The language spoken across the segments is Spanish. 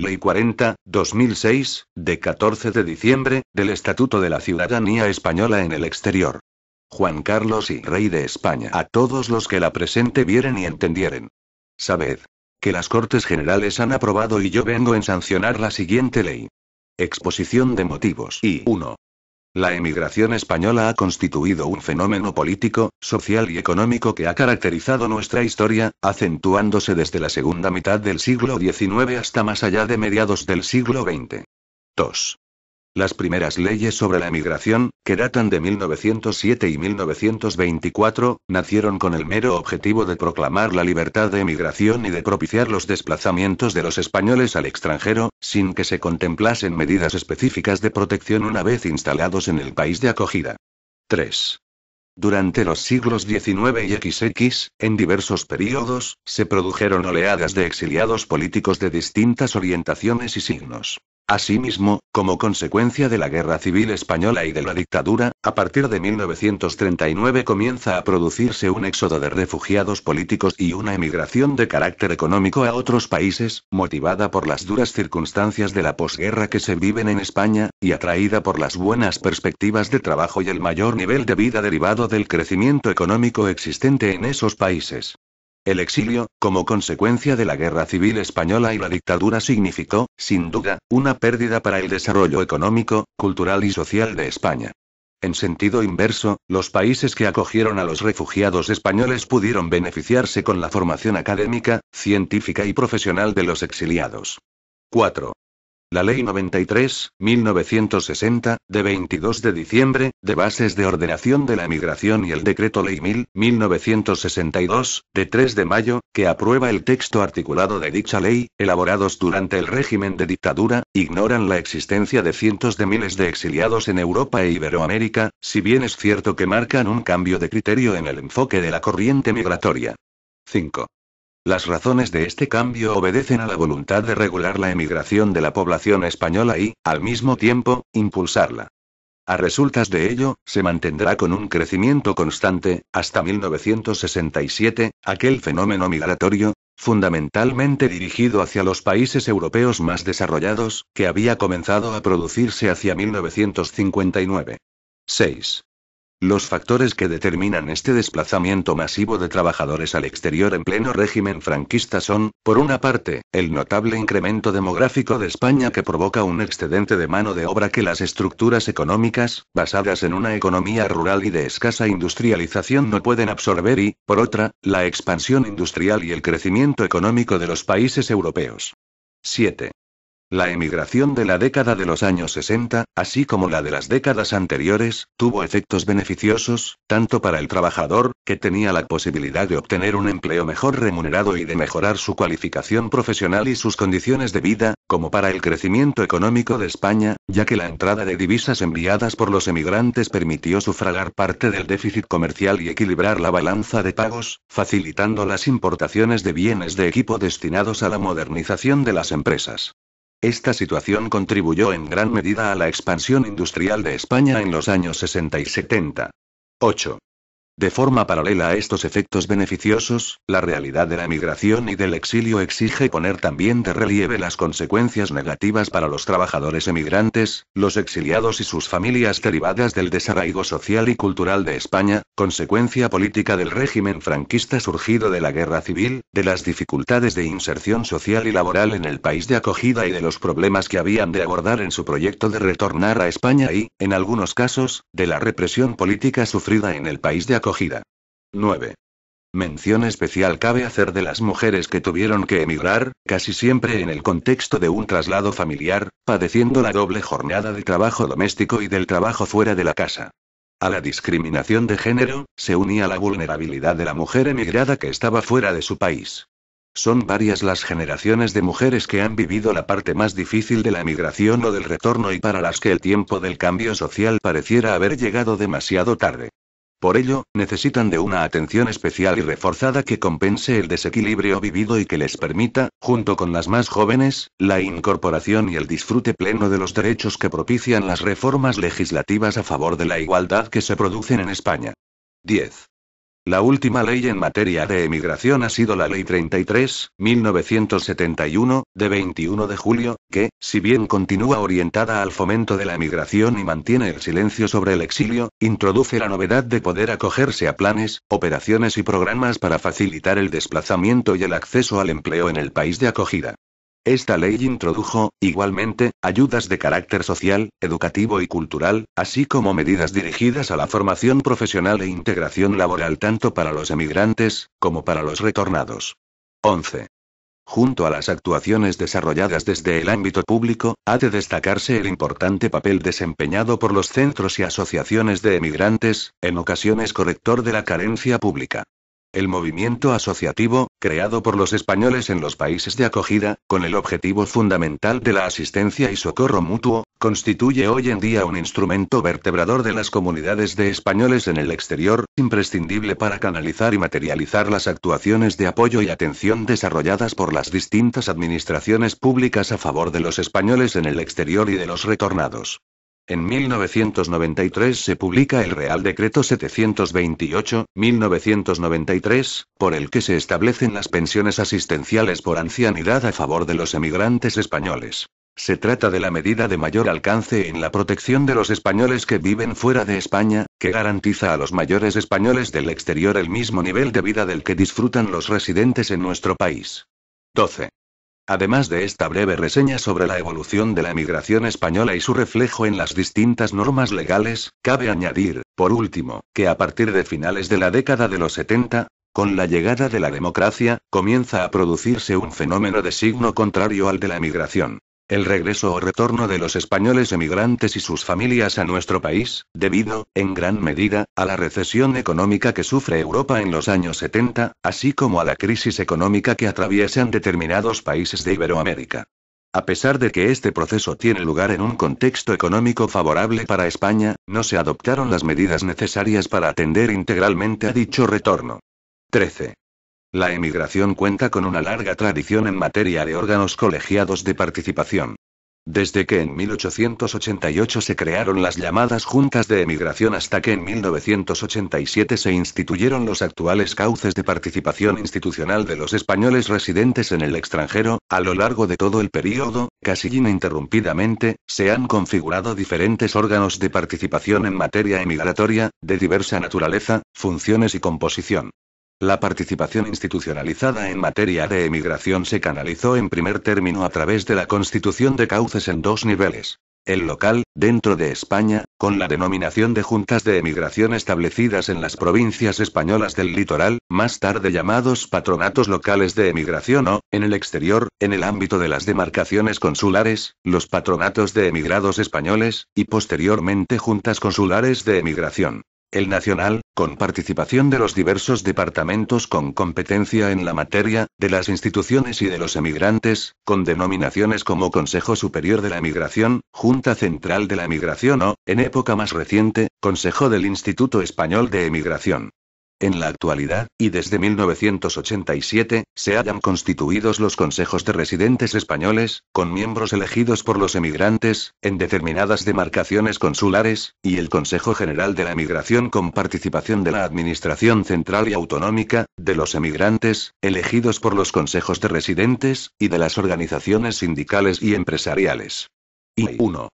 Ley 40, 2006, de 14 de diciembre, del Estatuto de la Ciudadanía Española en el Exterior. Juan Carlos y Rey de España. A todos los que la presente vieren y entendieren. Sabed que las Cortes Generales han aprobado y yo vengo en sancionar la siguiente ley. Exposición de motivos. Y 1. La emigración española ha constituido un fenómeno político, social y económico que ha caracterizado nuestra historia, acentuándose desde la segunda mitad del siglo XIX hasta más allá de mediados del siglo XX. 2. Las primeras leyes sobre la emigración, que datan de 1907 y 1924, nacieron con el mero objetivo de proclamar la libertad de emigración y de propiciar los desplazamientos de los españoles al extranjero, sin que se contemplasen medidas específicas de protección una vez instalados en el país de acogida. 3. Durante los siglos XIX y XX, en diversos períodos, se produjeron oleadas de exiliados políticos de distintas orientaciones y signos. Asimismo, como consecuencia de la Guerra Civil Española y de la dictadura, a partir de 1939 comienza a producirse un éxodo de refugiados políticos y una emigración de carácter económico a otros países, motivada por las duras circunstancias de la posguerra que se viven en España, y atraída por las buenas perspectivas de trabajo y el mayor nivel de vida derivado del crecimiento económico existente en esos países. El exilio, como consecuencia de la Guerra Civil Española y la dictadura significó, sin duda, una pérdida para el desarrollo económico, cultural y social de España. En sentido inverso, los países que acogieron a los refugiados españoles pudieron beneficiarse con la formación académica, científica y profesional de los exiliados. 4. La Ley 93, 1960, de 22 de diciembre, de Bases de Ordenación de la Emigración y el Decreto Ley 1000, 1962, de 3 de mayo, que aprueba el texto articulado de dicha ley, elaborados durante el régimen de dictadura, ignoran la existencia de cientos de miles de exiliados en Europa e Iberoamérica, si bien es cierto que marcan un cambio de criterio en el enfoque de la corriente migratoria. 5. Las razones de este cambio obedecen a la voluntad de regular la emigración de la población española y, al mismo tiempo, impulsarla. A resultas de ello, se mantendrá con un crecimiento constante, hasta 1967, aquel fenómeno migratorio, fundamentalmente dirigido hacia los países europeos más desarrollados, que había comenzado a producirse hacia 1959. 6. Los factores que determinan este desplazamiento masivo de trabajadores al exterior en pleno régimen franquista son, por una parte, el notable incremento demográfico de España que provoca un excedente de mano de obra que las estructuras económicas, basadas en una economía rural y de escasa industrialización no pueden absorber y, por otra, la expansión industrial y el crecimiento económico de los países europeos. 7. La emigración de la década de los años 60, así como la de las décadas anteriores, tuvo efectos beneficiosos, tanto para el trabajador, que tenía la posibilidad de obtener un empleo mejor remunerado y de mejorar su cualificación profesional y sus condiciones de vida, como para el crecimiento económico de España, ya que la entrada de divisas enviadas por los emigrantes permitió sufragar parte del déficit comercial y equilibrar la balanza de pagos, facilitando las importaciones de bienes de equipo destinados a la modernización de las empresas. Esta situación contribuyó en gran medida a la expansión industrial de España en los años 60 y 70. 8. De forma paralela a estos efectos beneficiosos, la realidad de la emigración y del exilio exige poner también de relieve las consecuencias negativas para los trabajadores emigrantes, los exiliados y sus familias derivadas del desarraigo social y cultural de España, consecuencia política del régimen franquista surgido de la guerra civil, de las dificultades de inserción social y laboral en el país de acogida y de los problemas que habían de abordar en su proyecto de retornar a España y, en algunos casos, de la represión política sufrida en el país de acogida. 9. Mención especial cabe hacer de las mujeres que tuvieron que emigrar, casi siempre en el contexto de un traslado familiar, padeciendo la doble jornada de trabajo doméstico y del trabajo fuera de la casa. A la discriminación de género, se unía la vulnerabilidad de la mujer emigrada que estaba fuera de su país. Son varias las generaciones de mujeres que han vivido la parte más difícil de la emigración o del retorno y para las que el tiempo del cambio social pareciera haber llegado demasiado tarde. Por ello, necesitan de una atención especial y reforzada que compense el desequilibrio vivido y que les permita, junto con las más jóvenes, la incorporación y el disfrute pleno de los derechos que propician las reformas legislativas a favor de la igualdad que se producen en España. 10. La última ley en materia de emigración ha sido la Ley 33/1971, de 21 de julio, que, si bien continúa orientada al fomento de la emigración y mantiene el silencio sobre el exilio, introduce la novedad de poder acogerse a planes, operaciones y programas para facilitar el desplazamiento y el acceso al empleo en el país de acogida. Esta ley introdujo, igualmente, ayudas de carácter social, educativo y cultural, así como medidas dirigidas a la formación profesional e integración laboral tanto para los emigrantes, como para los retornados. 11. Junto a las actuaciones desarrolladas desde el ámbito público, ha de destacarse el importante papel desempeñado por los centros y asociaciones de emigrantes, en ocasiones corrector de la carencia pública. El movimiento asociativo, creado por los españoles en los países de acogida, con el objetivo fundamental de la asistencia y socorro mutuo, constituye hoy en día un instrumento vertebrador de las comunidades de españoles en el exterior, imprescindible para canalizar y materializar las actuaciones de apoyo y atención desarrolladas por las distintas administraciones públicas a favor de los españoles en el exterior y de los retornados. En 1993 se publica el Real Decreto 728/1993, por el que se establecen las pensiones asistenciales por ancianidad a favor de los emigrantes españoles. Se trata de la medida de mayor alcance en la protección de los españoles que viven fuera de España, que garantiza a los mayores españoles del exterior el mismo nivel de vida del que disfrutan los residentes en nuestro país. 12. Además de esta breve reseña sobre la evolución de la emigración española y su reflejo en las distintas normas legales, cabe añadir, por último, que a partir de finales de la década de los 70, con la llegada de la democracia, comienza a producirse un fenómeno de signo contrario al de la emigración. El regreso o retorno de los españoles emigrantes y sus familias a nuestro país, debido, en gran medida, a la recesión económica que sufre Europa en los años 70, así como a la crisis económica que atraviesan determinados países de Iberoamérica. A pesar de que este proceso tiene lugar en un contexto económico favorable para España, no se adoptaron las medidas necesarias para atender integralmente a dicho retorno. 13. La emigración cuenta con una larga tradición en materia de órganos colegiados de participación. Desde que en 1888 se crearon las llamadas juntas de emigración hasta que en 1987 se instituyeron los actuales cauces de participación institucional de los españoles residentes en el extranjero, a lo largo de todo el período, casi ininterrumpidamente, se han configurado diferentes órganos de participación en materia emigratoria, de diversa naturaleza, funciones y composición. La participación institucionalizada en materia de emigración se canalizó en primer término a través de la constitución de cauces en dos niveles. El local, dentro de España, con la denominación de juntas de emigración establecidas en las provincias españolas del litoral, más tarde llamados patronatos locales de emigración o, en el exterior, en el ámbito de las demarcaciones consulares, los patronatos de emigrados españoles, y posteriormente juntas consulares de emigración. El nacional, con participación de los diversos departamentos con competencia en la materia, de las instituciones y de los emigrantes, con denominaciones como Consejo Superior de la Emigración, Junta Central de la Emigración o, en época más reciente, Consejo del Instituto Español de Emigración. En la actualidad, y desde 1987, se hayan constituidos los consejos de residentes españoles, con miembros elegidos por los emigrantes, en determinadas demarcaciones consulares, y el Consejo General de la Emigración con participación de la Administración Central y Autonómica, de los emigrantes, elegidos por los consejos de residentes, y de las organizaciones sindicales y empresariales. Y 1.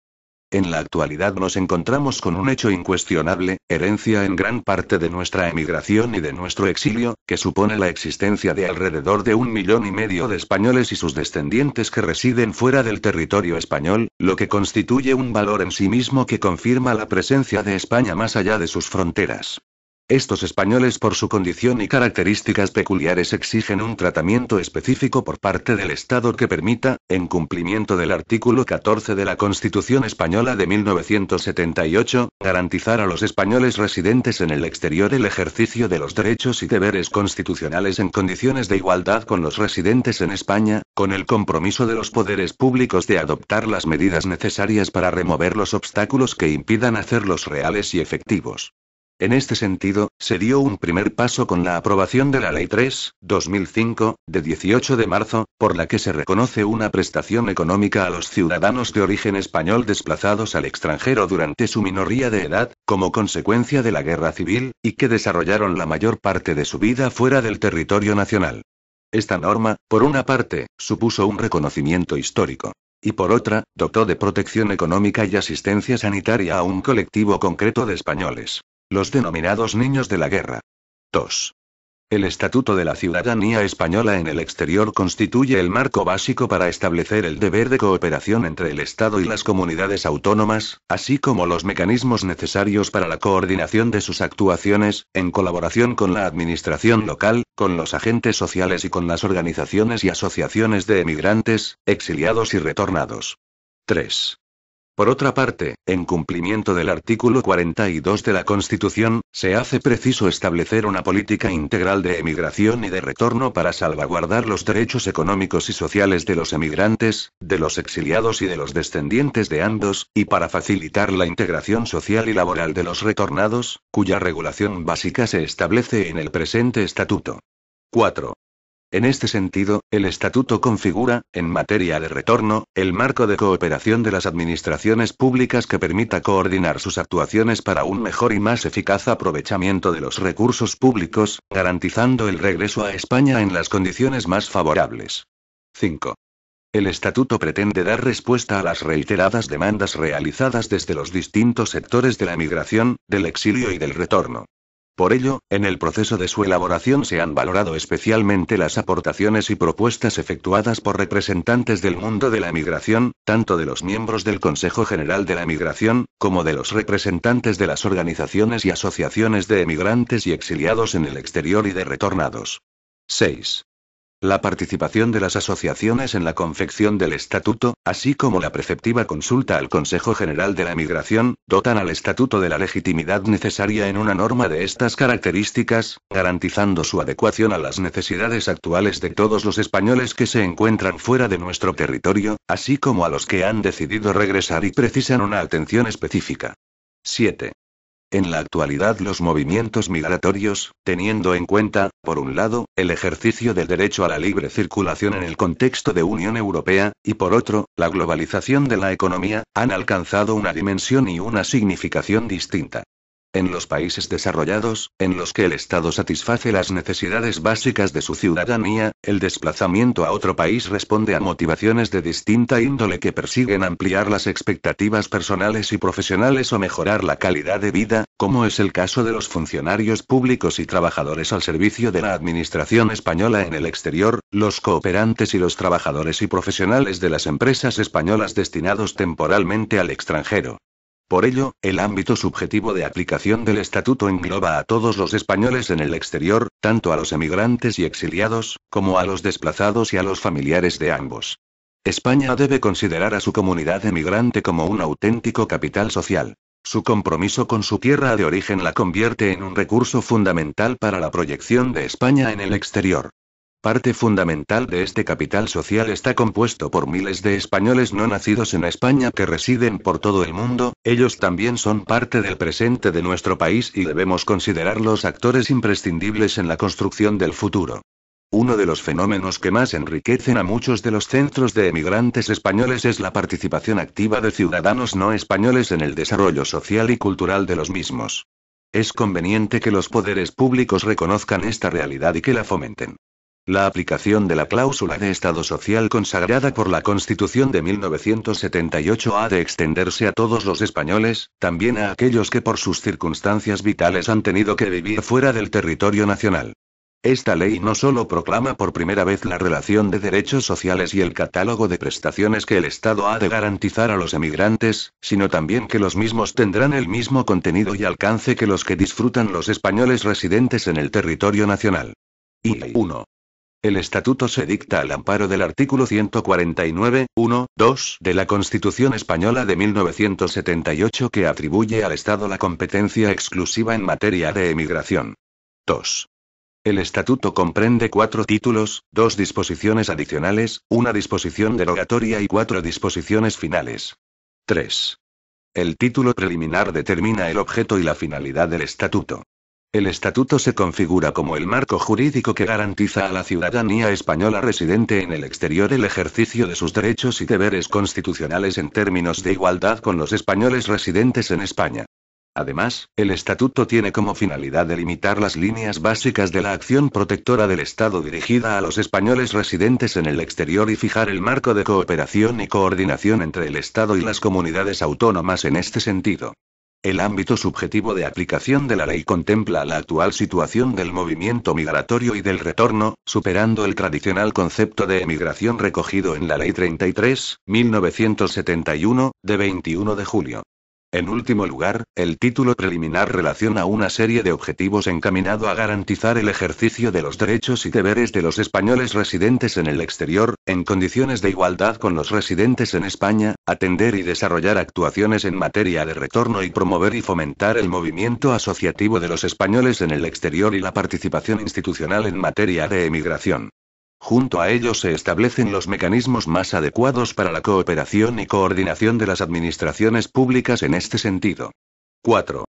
En la actualidad nos encontramos con un hecho incuestionable, herencia en gran parte de nuestra emigración y de nuestro exilio, que supone la existencia de alrededor de 1,5 millones de españoles y sus descendientes que residen fuera del territorio español, lo que constituye un valor en sí mismo que confirma la presencia de España más allá de sus fronteras. Estos españoles por su condición y características peculiares exigen un tratamiento específico por parte del Estado que permita, en cumplimiento del artículo 14 de la Constitución Española de 1978, garantizar a los españoles residentes en el exterior el ejercicio de los derechos y deberes constitucionales en condiciones de igualdad con los residentes en España, con el compromiso de los poderes públicos de adoptar las medidas necesarias para remover los obstáculos que impidan hacerlos reales y efectivos. En este sentido, se dio un primer paso con la aprobación de la Ley 3/2005, de 18 de marzo, por la que se reconoce una prestación económica a los ciudadanos de origen español desplazados al extranjero durante su minoría de edad, como consecuencia de la guerra civil, y que desarrollaron la mayor parte de su vida fuera del territorio nacional. Esta norma, por una parte, supuso un reconocimiento histórico. Y por otra, dotó de protección económica y asistencia sanitaria a un colectivo concreto de españoles. Los denominados niños de la guerra. 2. El Estatuto de la Ciudadanía Española en el Exterior constituye el marco básico para establecer el deber de cooperación entre el Estado y las comunidades autónomas, así como los mecanismos necesarios para la coordinación de sus actuaciones, en colaboración con la administración local, con los agentes sociales y con las organizaciones y asociaciones de emigrantes, exiliados y retornados. 3. Por otra parte, en cumplimiento del artículo 42 de la Constitución, se hace preciso establecer una política integral de emigración y de retorno para salvaguardar los derechos económicos y sociales de los emigrantes, de los exiliados y de los descendientes de ambos, y para facilitar la integración social y laboral de los retornados, cuya regulación básica se establece en el presente estatuto. 4. En este sentido, el Estatuto configura, en materia de retorno, el marco de cooperación de las administraciones públicas que permita coordinar sus actuaciones para un mejor y más eficaz aprovechamiento de los recursos públicos, garantizando el regreso a España en las condiciones más favorables. 5. El Estatuto pretende dar respuesta a las reiteradas demandas realizadas desde los distintos sectores de la emigración, del exilio y del retorno. Por ello, en el proceso de su elaboración se han valorado especialmente las aportaciones y propuestas efectuadas por representantes del mundo de la emigración, tanto de los miembros del Consejo General de la Emigración, como de los representantes de las organizaciones y asociaciones de emigrantes y exiliados en el exterior y de retornados. 6. La participación de las asociaciones en la confección del Estatuto, así como la preceptiva consulta al Consejo General de la Emigración, dotan al Estatuto de la legitimidad necesaria en una norma de estas características, garantizando su adecuación a las necesidades actuales de todos los españoles que se encuentran fuera de nuestro territorio, así como a los que han decidido regresar y precisan una atención específica. 7. En la actualidad los movimientos migratorios, teniendo en cuenta, por un lado, el ejercicio del derecho a la libre circulación en el contexto de Unión Europea, y por otro, la globalización de la economía, han alcanzado una dimensión y una significación distinta. En los países desarrollados, en los que el Estado satisface las necesidades básicas de su ciudadanía, el desplazamiento a otro país responde a motivaciones de distinta índole que persiguen ampliar las expectativas personales y profesionales o mejorar la calidad de vida, como es el caso de los funcionarios públicos y trabajadores al servicio de la Administración española en el exterior, los cooperantes y los trabajadores y profesionales de las empresas españolas destinados temporalmente al extranjero. Por ello, el ámbito subjetivo de aplicación del Estatuto engloba a todos los españoles en el exterior, tanto a los emigrantes y exiliados, como a los desplazados y a los familiares de ambos. España debe considerar a su comunidad emigrante como un auténtico capital social. Su compromiso con su tierra de origen la convierte en un recurso fundamental para la proyección de España en el exterior. Parte fundamental de este capital social está compuesto por miles de españoles no nacidos en España que residen por todo el mundo, ellos también son parte del presente de nuestro país y debemos considerarlos actores imprescindibles en la construcción del futuro. Uno de los fenómenos que más enriquecen a muchos de los centros de emigrantes españoles es la participación activa de ciudadanos no españoles en el desarrollo social y cultural de los mismos. Es conveniente que los poderes públicos reconozcan esta realidad y que la fomenten. La aplicación de la cláusula de Estado social consagrada por la Constitución de 1978 ha de extenderse a todos los españoles, también a aquellos que por sus circunstancias vitales han tenido que vivir fuera del territorio nacional. Esta ley no solo proclama por primera vez la relación de derechos sociales y el catálogo de prestaciones que el Estado ha de garantizar a los emigrantes, sino también que los mismos tendrán el mismo contenido y alcance que los que disfrutan los españoles residentes en el territorio nacional. Y 1. El Estatuto se dicta al amparo del artículo 149, 1, 2 de la Constitución Española de 1978 que atribuye al Estado la competencia exclusiva en materia de emigración. 2. El Estatuto comprende 4 títulos, 2 disposiciones adicionales, una disposición derogatoria y 4 disposiciones finales. 3. El título preliminar determina el objeto y la finalidad del estatuto. El estatuto se configura como el marco jurídico que garantiza a la ciudadanía española residente en el exterior el ejercicio de sus derechos y deberes constitucionales en términos de igualdad con los españoles residentes en España. Además, el estatuto tiene como finalidad delimitar las líneas básicas de la acción protectora del Estado dirigida a los españoles residentes en el exterior y fijar el marco de cooperación y coordinación entre el Estado y las comunidades autónomas en este sentido. El ámbito subjetivo de aplicación de la ley contempla la actual situación del movimiento migratorio y del retorno, superando el tradicional concepto de emigración recogido en la Ley 33, 1971, de 21 de julio. En último lugar, el título preliminar relaciona una serie de objetivos encaminado a garantizar el ejercicio de los derechos y deberes de los españoles residentes en el exterior, en condiciones de igualdad con los residentes en España, atender y desarrollar actuaciones en materia de retorno y promover y fomentar el movimiento asociativo de los españoles en el exterior y la participación institucional en materia de emigración. Junto a ello se establecen los mecanismos más adecuados para la cooperación y coordinación de las administraciones públicas en este sentido. 4.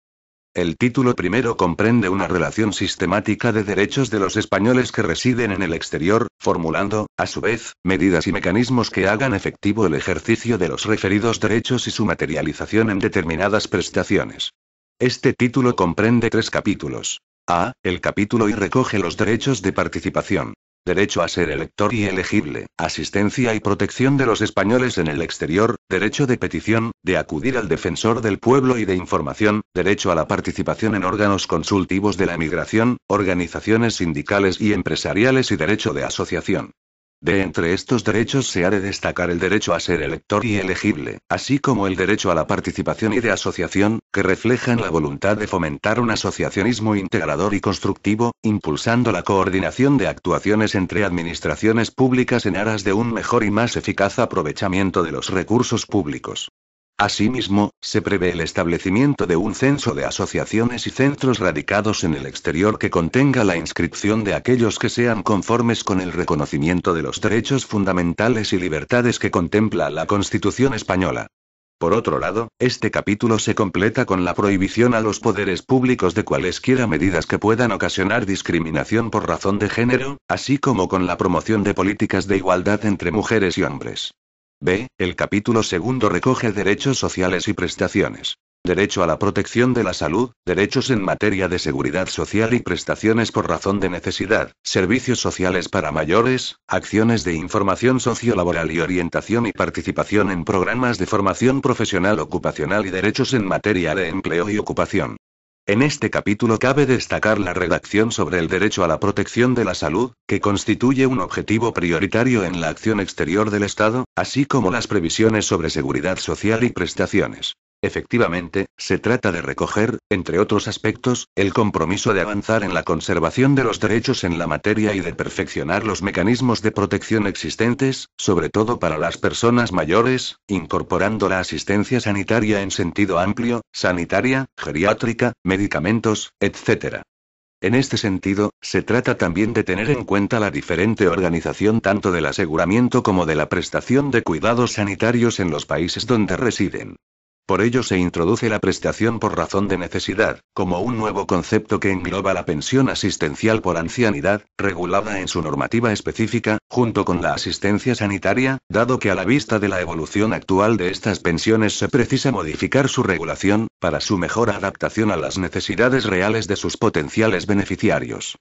El título primero comprende una relación sistemática de derechos de los españoles que residen en el exterior, formulando, a su vez, medidas y mecanismos que hagan efectivo el ejercicio de los referidos derechos y su materialización en determinadas prestaciones. Este título comprende 3 capítulos. A. El capítulo I recoge los derechos de participación. Derecho a ser elector y elegible, asistencia y protección de los españoles en el exterior, derecho de petición, de acudir al defensor del pueblo y de información, derecho a la participación en órganos consultivos de la emigración, organizaciones sindicales y empresariales y derecho de asociación. De entre estos derechos se ha de destacar el derecho a ser elector y elegible, así como el derecho a la participación y de asociación, que reflejan la voluntad de fomentar un asociacionismo integrador y constructivo, impulsando la coordinación de actuaciones entre administraciones públicas en aras de un mejor y más eficaz aprovechamiento de los recursos públicos. Asimismo, se prevé el establecimiento de un censo de asociaciones y centros radicados en el exterior que contenga la inscripción de aquellos que sean conformes con el reconocimiento de los derechos fundamentales y libertades que contempla la Constitución española. Por otro lado, este capítulo se completa con la prohibición a los poderes públicos de cualesquiera medidas que puedan ocasionar discriminación por razón de género, así como con la promoción de políticas de igualdad entre mujeres y hombres. B. El capítulo segundo recoge derechos sociales y prestaciones. Derecho a la protección de la salud, derechos en materia de seguridad social y prestaciones por razón de necesidad, servicios sociales para mayores, acciones de información sociolaboral y orientación y participación en programas de formación profesional ocupacional y derechos en materia de empleo y ocupación. En este capítulo cabe destacar la redacción sobre el derecho a la protección de la salud, que constituye un objetivo prioritario en la acción exterior del Estado, así como las previsiones sobre seguridad social y prestaciones. Efectivamente, se trata de recoger, entre otros aspectos, el compromiso de avanzar en la conservación de los derechos en la materia y de perfeccionar los mecanismos de protección existentes, sobre todo para las personas mayores, incorporando la asistencia sanitaria en sentido amplio, sanitaria, geriátrica, medicamentos, etc. En este sentido, se trata también de tener en cuenta la diferente organización tanto del aseguramiento como de la prestación de cuidados sanitarios en los países donde residen. Por ello se introduce la prestación por razón de necesidad, como un nuevo concepto que engloba la pensión asistencial por ancianidad, regulada en su normativa específica, junto con la asistencia sanitaria, dado que a la vista de la evolución actual de estas pensiones se precisa modificar su regulación, para su mejor adaptación a las necesidades reales de sus potenciales beneficiarios.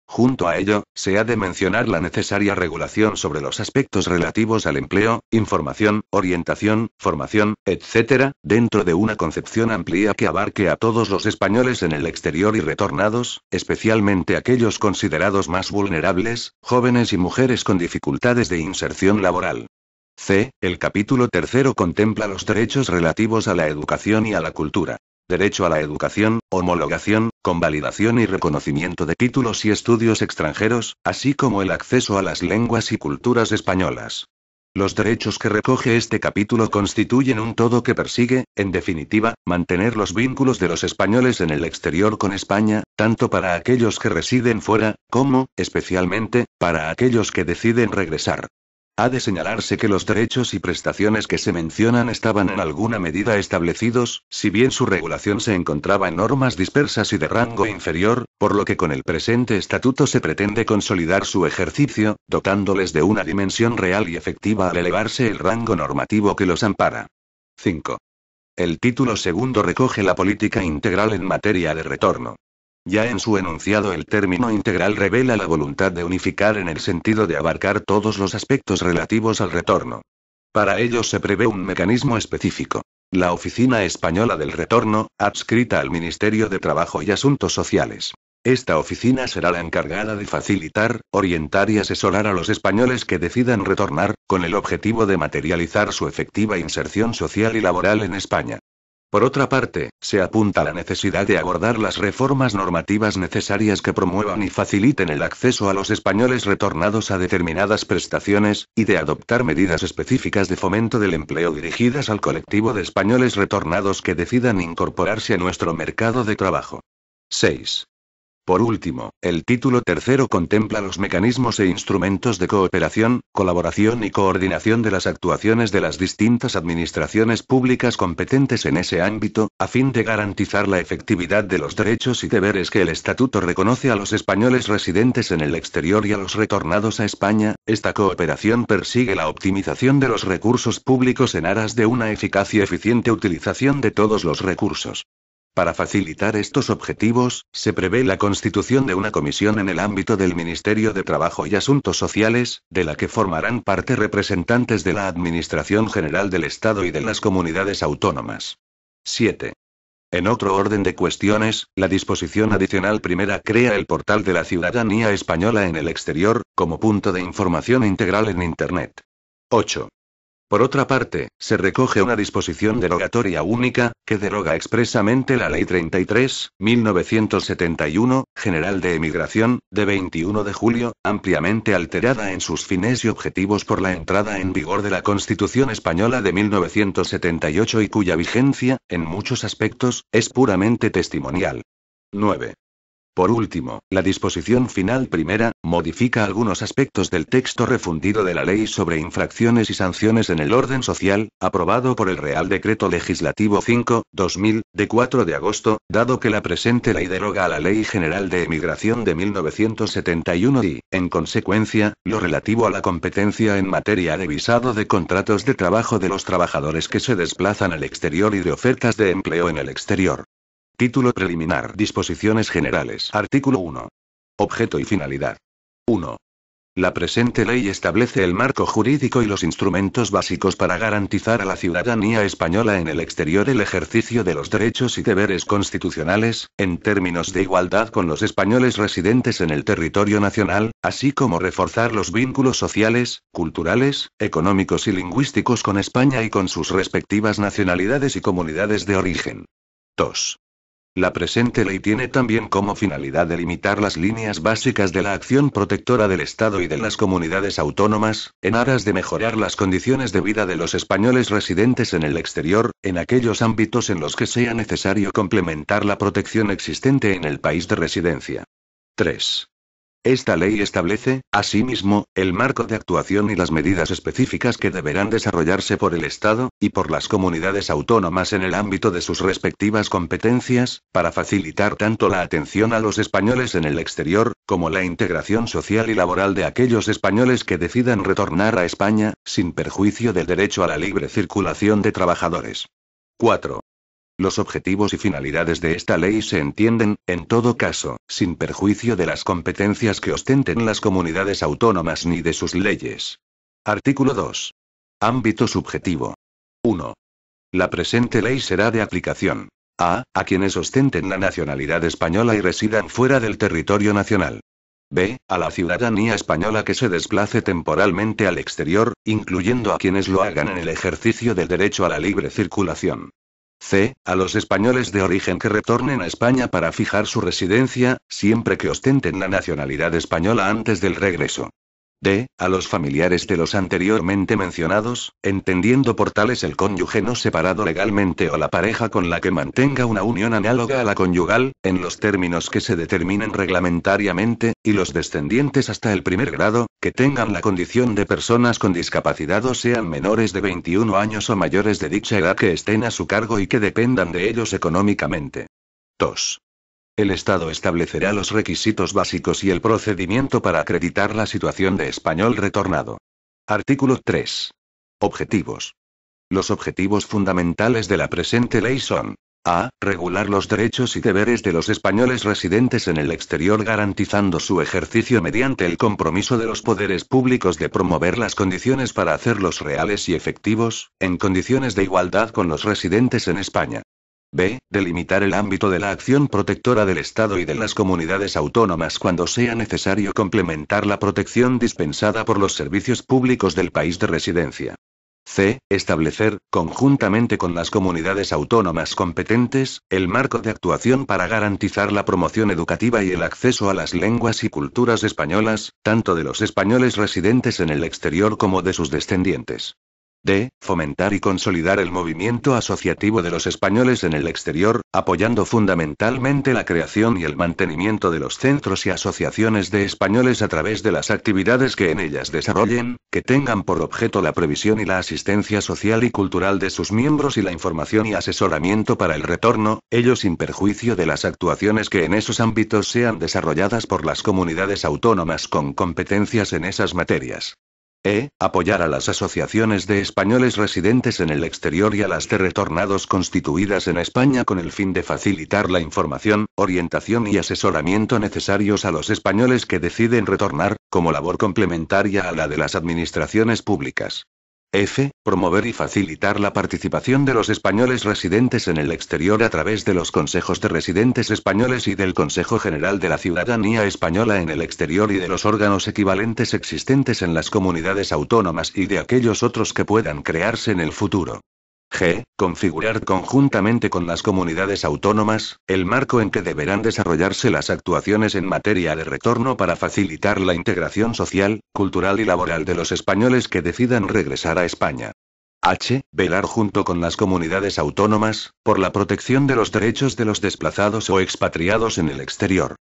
Junto a ello, se ha de mencionar la necesaria regulación sobre los aspectos relativos al empleo, información, orientación, formación, etc., dentro de una concepción amplia que abarque a todos los españoles en el exterior y retornados, especialmente aquellos considerados más vulnerables, jóvenes y mujeres con dificultades de inserción laboral. C. El capítulo tercero contempla los derechos relativos a la educación y a la cultura. Derecho a la educación, homologación, convalidación y reconocimiento de títulos y estudios extranjeros, así como el acceso a las lenguas y culturas españolas. Los derechos que recoge este capítulo constituyen un todo que persigue, en definitiva, mantener los vínculos de los españoles en el exterior con España, tanto para aquellos que residen fuera, como, especialmente, para aquellos que deciden regresar. Ha de señalarse que los derechos y prestaciones que se mencionan estaban en alguna medida establecidos, si bien su regulación se encontraba en normas dispersas y de rango inferior, por lo que con el presente estatuto se pretende consolidar su ejercicio, dotándoles de una dimensión real y efectiva al elevarse el rango normativo que los ampara. 5. El título segundo recoge la política integral en materia de retorno. Ya en su enunciado el término integral revela la voluntad de unificar en el sentido de abarcar todos los aspectos relativos al retorno. Para ello se prevé un mecanismo específico. La Oficina Española del Retorno, adscrita al Ministerio de Trabajo y Asuntos Sociales. Esta oficina será la encargada de facilitar, orientar y asesorar a los españoles que decidan retornar, con el objetivo de materializar su efectiva inserción social y laboral en España. Por otra parte, se apunta a la necesidad de abordar las reformas normativas necesarias que promuevan y faciliten el acceso a los españoles retornados a determinadas prestaciones, y de adoptar medidas específicas de fomento del empleo dirigidas al colectivo de españoles retornados que decidan incorporarse a nuestro mercado de trabajo. 6. Por último, el título tercero contempla los mecanismos e instrumentos de cooperación, colaboración y coordinación de las actuaciones de las distintas administraciones públicas competentes en ese ámbito, a fin de garantizar la efectividad de los derechos y deberes que el Estatuto reconoce a los españoles residentes en el exterior y a los retornados a España. Esta cooperación persigue la optimización de los recursos públicos en aras de una eficaz y eficiente utilización de todos los recursos. Para facilitar estos objetivos, se prevé la constitución de una comisión en el ámbito del Ministerio de Trabajo y Asuntos Sociales, de la que formarán parte representantes de la Administración General del Estado y de las comunidades autónomas. 7. En otro orden de cuestiones, la disposición adicional primera crea el portal de la ciudadanía española en el exterior, como punto de información integral en Internet. 8. Por otra parte, se recoge una disposición derogatoria única, que deroga expresamente la Ley 33/1971, General de Emigración, de 21 de julio, ampliamente alterada en sus fines y objetivos por la entrada en vigor de la Constitución Española de 1978 y cuya vigencia, en muchos aspectos, es puramente testimonial. 9. Por último, la disposición final primera, modifica algunos aspectos del texto refundido de la Ley sobre infracciones y sanciones en el orden social, aprobado por el Real Decreto Legislativo 5/2000, de 4 de agosto, dado que la presente ley deroga a la Ley General de Emigración de 1971 y, en consecuencia, lo relativo a la competencia en materia de visado de contratos de trabajo de los trabajadores que se desplazan al exterior y de ofertas de empleo en el exterior. Título preliminar. Disposiciones generales. Artículo 1. Objeto y finalidad. 1. La presente ley establece el marco jurídico y los instrumentos básicos para garantizar a la ciudadanía española en el exterior el ejercicio de los derechos y deberes constitucionales, en términos de igualdad con los españoles residentes en el territorio nacional, así como reforzar los vínculos sociales, culturales, económicos y lingüísticos con España y con sus respectivas nacionalidades y comunidades de origen. 2. La presente ley tiene también como finalidad delimitar las líneas básicas de la acción protectora del Estado y de las comunidades autónomas, en aras de mejorar las condiciones de vida de los españoles residentes en el exterior, en aquellos ámbitos en los que sea necesario complementar la protección existente en el país de residencia. 3. Esta ley establece, asimismo, el marco de actuación y las medidas específicas que deberán desarrollarse por el Estado, y por las comunidades autónomas en el ámbito de sus respectivas competencias, para facilitar tanto la atención a los españoles en el exterior, como la integración social y laboral de aquellos españoles que decidan retornar a España, sin perjuicio del derecho a la libre circulación de trabajadores. 4. Los objetivos y finalidades de esta ley se entienden, en todo caso, sin perjuicio de las competencias que ostenten las comunidades autónomas ni de sus leyes. Artículo 2. Ámbito subjetivo. 1. La presente ley será de aplicación a quienes ostenten la nacionalidad española y residan fuera del territorio nacional. B. A la ciudadanía española que se desplace temporalmente al exterior, incluyendo a quienes lo hagan en el ejercicio del derecho a la libre circulación. C. A los españoles de origen que retornen a España para fijar su residencia, siempre que ostenten la nacionalidad española antes del regreso. D. A los familiares de los anteriormente mencionados, entendiendo por tales el cónyuge no separado legalmente o la pareja con la que mantenga una unión análoga a la conyugal, en los términos que se determinen reglamentariamente, y los descendientes hasta el primer grado, que tengan la condición de personas con discapacidad o sean menores de 21 años o mayores de dicha edad que estén a su cargo y que dependan de ellos económicamente. 2. El Estado establecerá los requisitos básicos y el procedimiento para acreditar la situación de español retornado. Artículo 3. Objetivos. Los objetivos fundamentales de la presente ley son: a. Regular los derechos y deberes de los españoles residentes en el exterior garantizando su ejercicio mediante el compromiso de los poderes públicos de promover las condiciones para hacerlos reales y efectivos, en condiciones de igualdad con los residentes en España. B. Delimitar el ámbito de la acción protectora del Estado y de las comunidades autónomas cuando sea necesario complementar la protección dispensada por los servicios públicos del país de residencia. C. Establecer, conjuntamente con las comunidades autónomas competentes, el marco de actuación para garantizar la promoción educativa y el acceso a las lenguas y culturas españolas, tanto de los españoles residentes en el exterior como de sus descendientes. D. Fomentar y consolidar el movimiento asociativo de los españoles en el exterior, apoyando fundamentalmente la creación y el mantenimiento de los centros y asociaciones de españoles a través de las actividades que en ellas desarrollen, que tengan por objeto la previsión y la asistencia social y cultural de sus miembros y la información y asesoramiento para el retorno, ello sin perjuicio de las actuaciones que en esos ámbitos sean desarrolladas por las comunidades autónomas con competencias en esas materias. Apoyar a las asociaciones de españoles residentes en el exterior y a las de retornados constituidas en España con el fin de facilitar la información, orientación y asesoramiento necesarios a los españoles que deciden retornar, como labor complementaria a la de las administraciones públicas. F. Promover y facilitar la participación de los españoles residentes en el exterior a través de los consejos de residentes españoles y del Consejo General de la Ciudadanía Española en el exterior y de los órganos equivalentes existentes en las comunidades autónomas y de aquellos otros que puedan crearse en el futuro. G. Configurar conjuntamente con las comunidades autónomas, el marco en que deberán desarrollarse las actuaciones en materia de retorno para facilitar la integración social, cultural y laboral de los españoles que decidan regresar a España. H. Velar junto con las comunidades autónomas, por la protección de los derechos de los desplazados o expatriados en el exterior.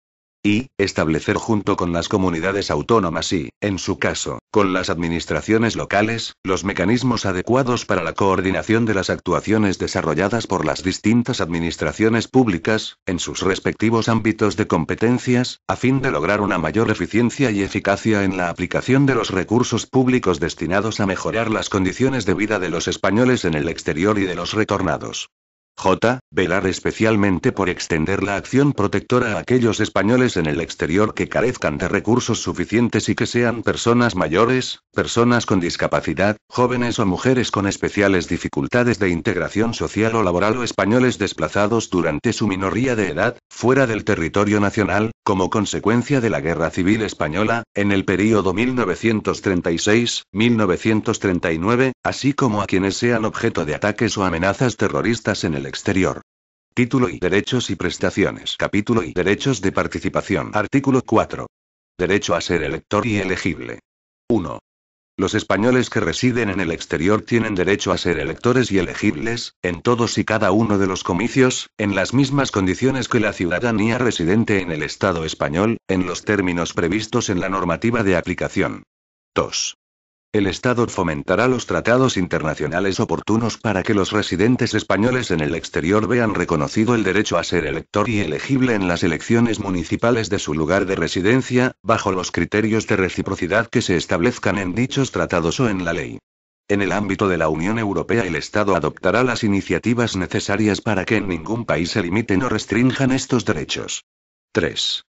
Y, establecer junto con las comunidades autónomas y, en su caso, con las administraciones locales, los mecanismos adecuados para la coordinación de las actuaciones desarrolladas por las distintas administraciones públicas, en sus respectivos ámbitos de competencias, a fin de lograr una mayor eficiencia y eficacia en la aplicación de los recursos públicos destinados a mejorar las condiciones de vida de los españoles en el exterior y de los retornados. J. Velar especialmente por extender la acción protectora a aquellos españoles en el exterior que carezcan de recursos suficientes y que sean personas mayores, personas con discapacidad, jóvenes o mujeres con especiales dificultades de integración social o laboral o españoles desplazados durante su minoría de edad, fuera del territorio nacional, como consecuencia de la Guerra Civil Española, en el período 1936-1939, así como a quienes sean objeto de ataques o amenazas terroristas en el exterior. Título y derechos y prestaciones. Capítulo y derechos de participación. Artículo 4. Derecho a ser elector y elegible. 1. Los españoles que residen en el exterior tienen derecho a ser electores y elegibles, en todos y cada uno de los comicios, en las mismas condiciones que la ciudadanía residente en el Estado español, en los términos previstos en la normativa de aplicación. 2. El Estado fomentará los tratados internacionales oportunos para que los residentes españoles en el exterior vean reconocido el derecho a ser elector y elegible en las elecciones municipales de su lugar de residencia, bajo los criterios de reciprocidad que se establezcan en dichos tratados o en la ley. En el ámbito de la Unión Europea, el Estado adoptará las iniciativas necesarias para que en ningún país se limiten o restrinjan estos derechos. 3.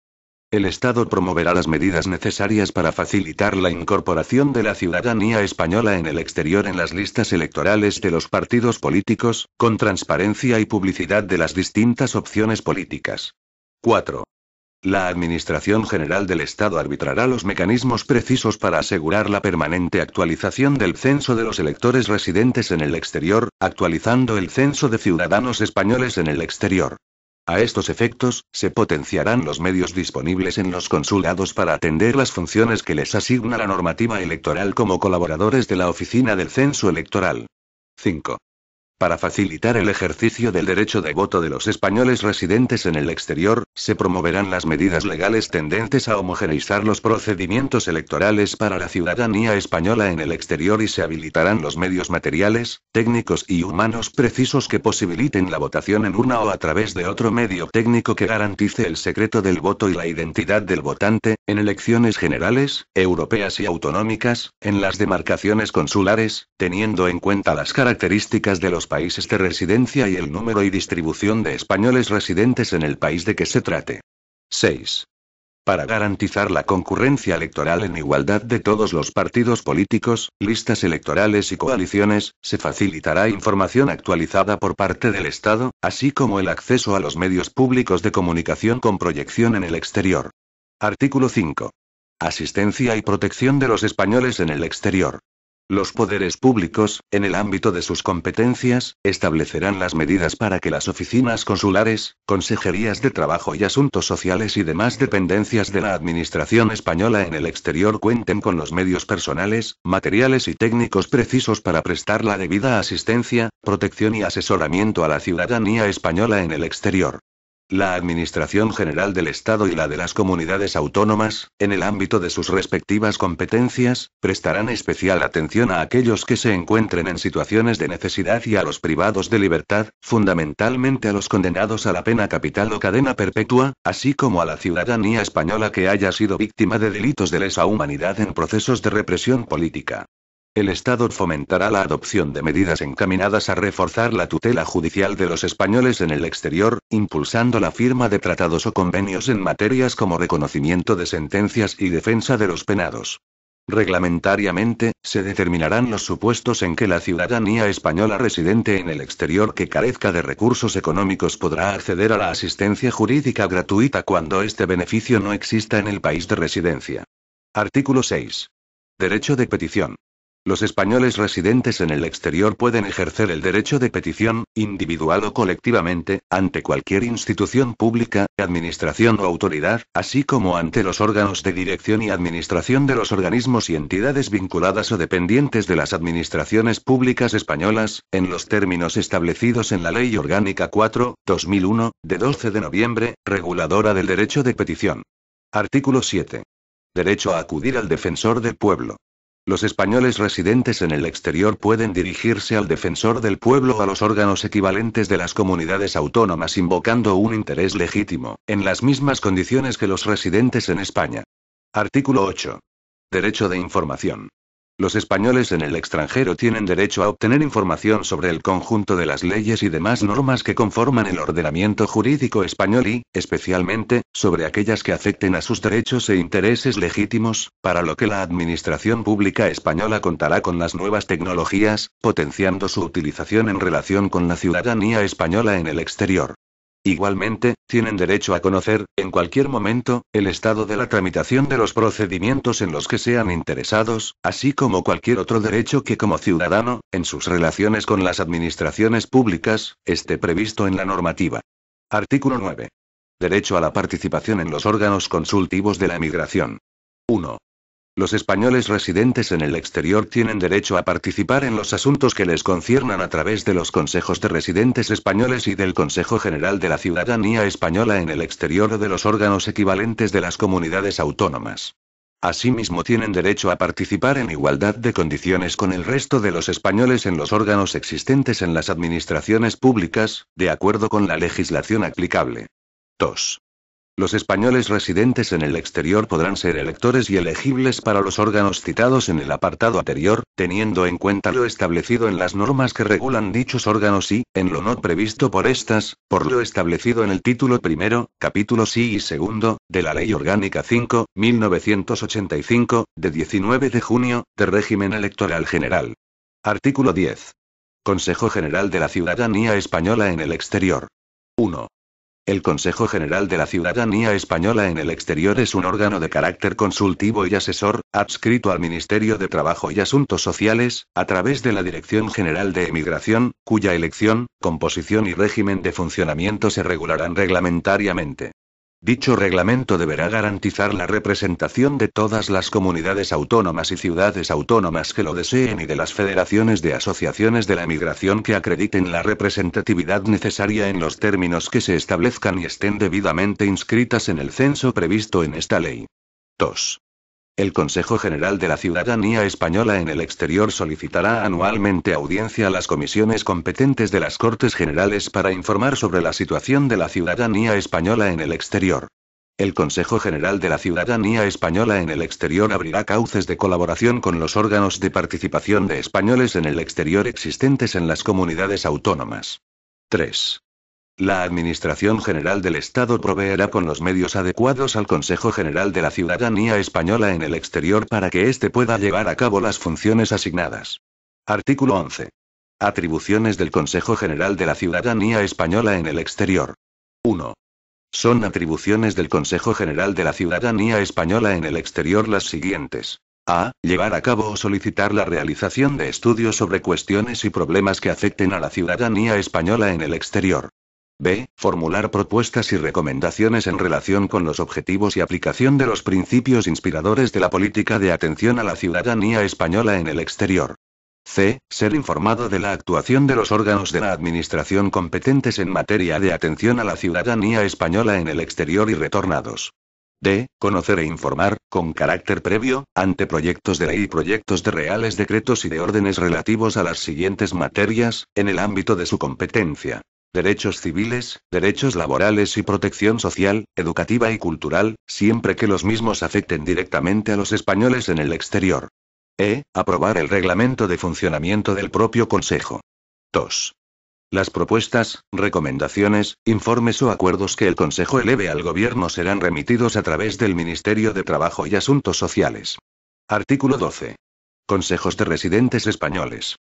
El Estado promoverá las medidas necesarias para facilitar la incorporación de la ciudadanía española en el exterior en las listas electorales de los partidos políticos, con transparencia y publicidad de las distintas opciones políticas. 4. La Administración General del Estado arbitrará los mecanismos precisos para asegurar la permanente actualización del censo de los electores residentes en el exterior, actualizando el censo de ciudadanos españoles en el exterior. A estos efectos, se potenciarán los medios disponibles en los consulados para atender las funciones que les asigna la normativa electoral como colaboradores de la Oficina del Censo Electoral. 5. Para facilitar el ejercicio del derecho de voto de los españoles residentes en el exterior, se promoverán las medidas legales tendentes a homogeneizar los procedimientos electorales para la ciudadanía española en el exterior y se habilitarán los medios materiales, técnicos y humanos precisos que posibiliten la votación en urna o a través de otro medio técnico que garantice el secreto del voto y la identidad del votante, en elecciones generales, europeas y autonómicas, en las demarcaciones consulares, teniendo en cuenta las características de los países de residencia y el número y distribución de españoles residentes en el país de que se trate. 6. Para garantizar la concurrencia electoral en igualdad de todos los partidos políticos, listas electorales y coaliciones, se facilitará información actualizada por parte del Estado, así como el acceso a los medios públicos de comunicación con proyección en el exterior. Artículo 5. Asistencia y protección de los españoles en el exterior. Los poderes públicos, en el ámbito de sus competencias, establecerán las medidas para que las oficinas consulares, consejerías de trabajo y asuntos sociales y demás dependencias de la Administración española en el exterior cuenten con los medios personales, materiales y técnicos precisos para prestar la debida asistencia, protección y asesoramiento a la ciudadanía española en el exterior. La Administración General del Estado y la de las comunidades autónomas, en el ámbito de sus respectivas competencias, prestarán especial atención a aquellos que se encuentren en situaciones de necesidad y a los privados de libertad, fundamentalmente a los condenados a la pena capital o cadena perpetua, así como a la ciudadanía española que haya sido víctima de delitos de lesa humanidad en procesos de represión política. El Estado fomentará la adopción de medidas encaminadas a reforzar la tutela judicial de los españoles en el exterior, impulsando la firma de tratados o convenios en materias como reconocimiento de sentencias y defensa de los penados. Reglamentariamente, se determinarán los supuestos en que la ciudadanía española residente en el exterior que carezca de recursos económicos podrá acceder a la asistencia jurídica gratuita cuando este beneficio no exista en el país de residencia. Artículo 6. Derecho de petición. Los españoles residentes en el exterior pueden ejercer el derecho de petición, individual o colectivamente, ante cualquier institución pública, administración o autoridad, así como ante los órganos de dirección y administración de los organismos y entidades vinculadas o dependientes de las administraciones públicas españolas, en los términos establecidos en la Ley Orgánica 4/2001, de 12 de noviembre, reguladora del derecho de petición. Artículo 7. Derecho a acudir al defensor del pueblo. Los españoles residentes en el exterior pueden dirigirse al defensor del pueblo o a los órganos equivalentes de las comunidades autónomas invocando un interés legítimo, en las mismas condiciones que los residentes en España. Artículo 8. Derecho de información. Los españoles en el extranjero tienen derecho a obtener información sobre el conjunto de las leyes y demás normas que conforman el ordenamiento jurídico español y, especialmente, sobre aquellas que afecten a sus derechos e intereses legítimos, para lo que la Administración Pública española contará con las nuevas tecnologías, potenciando su utilización en relación con la ciudadanía española en el exterior. Igualmente, tienen derecho a conocer, en cualquier momento, el estado de la tramitación de los procedimientos en los que sean interesados, así como cualquier otro derecho que como ciudadano, en sus relaciones con las administraciones públicas, esté previsto en la normativa. Artículo 9. Derecho a la participación en los órganos consultivos de la emigración. 1. Los españoles residentes en el exterior tienen derecho a participar en los asuntos que les conciernan a través de los consejos de residentes españoles y del Consejo General de la Ciudadanía Española en el exterior o de los órganos equivalentes de las comunidades autónomas. Asimismo tienen derecho a participar en igualdad de condiciones con el resto de los españoles en los órganos existentes en las administraciones públicas, de acuerdo con la legislación aplicable. 2. Los españoles residentes en el exterior podrán ser electores y elegibles para los órganos citados en el apartado anterior, teniendo en cuenta lo establecido en las normas que regulan dichos órganos y, en lo no previsto por estas, por lo establecido en el título primero, capítulos I y segundo, de la Ley Orgánica 5/1985, de 19 de junio, de régimen electoral general. Artículo 10. Consejo General de la Ciudadanía Española en el exterior. 1. El Consejo General de la Ciudadanía Española en el Exterior es un órgano de carácter consultivo y asesor, adscrito al Ministerio de Trabajo y Asuntos Sociales, a través de la Dirección General de Emigración, cuya elección, composición y régimen de funcionamiento se regularán reglamentariamente. Dicho reglamento deberá garantizar la representación de todas las comunidades autónomas y ciudades autónomas que lo deseen y de las federaciones de asociaciones de la emigración que acrediten la representatividad necesaria en los términos que se establezcan y estén debidamente inscritas en el censo previsto en esta ley. 2. El Consejo General de la Ciudadanía Española en el Exterior solicitará anualmente audiencia a las comisiones competentes de las Cortes Generales para informar sobre la situación de la ciudadanía española en el exterior. El Consejo General de la Ciudadanía Española en el Exterior abrirá cauces de colaboración con los órganos de participación de españoles en el exterior existentes en las comunidades autónomas. 3. La Administración General del Estado proveerá con los medios adecuados al Consejo General de la Ciudadanía Española en el Exterior para que éste pueda llevar a cabo las funciones asignadas. Artículo 11. Atribuciones del Consejo General de la Ciudadanía Española en el Exterior. 1. Son atribuciones del Consejo General de la Ciudadanía Española en el Exterior las siguientes. A. Llevar a cabo o solicitar la realización de estudios sobre cuestiones y problemas que afecten a la ciudadanía española en el exterior. B. Formular propuestas y recomendaciones en relación con los objetivos y aplicación de los principios inspiradores de la política de atención a la ciudadanía española en el exterior. C. Ser informado de la actuación de los órganos de la Administración competentes en materia de atención a la ciudadanía española en el exterior y retornados. D. Conocer e informar, con carácter previo, anteproyectos de ley y proyectos de reales decretos y de órdenes relativos a las siguientes materias, en el ámbito de su competencia. Derechos civiles, derechos laborales y protección social, educativa y cultural, siempre que los mismos afecten directamente a los españoles en el exterior. E. Aprobar el reglamento de funcionamiento del propio Consejo. 2. Las propuestas, recomendaciones, informes o acuerdos que el Consejo eleve al Gobierno serán remitidos a través del Ministerio de Trabajo y Asuntos Sociales. Artículo 12. Consejos de residentes españoles.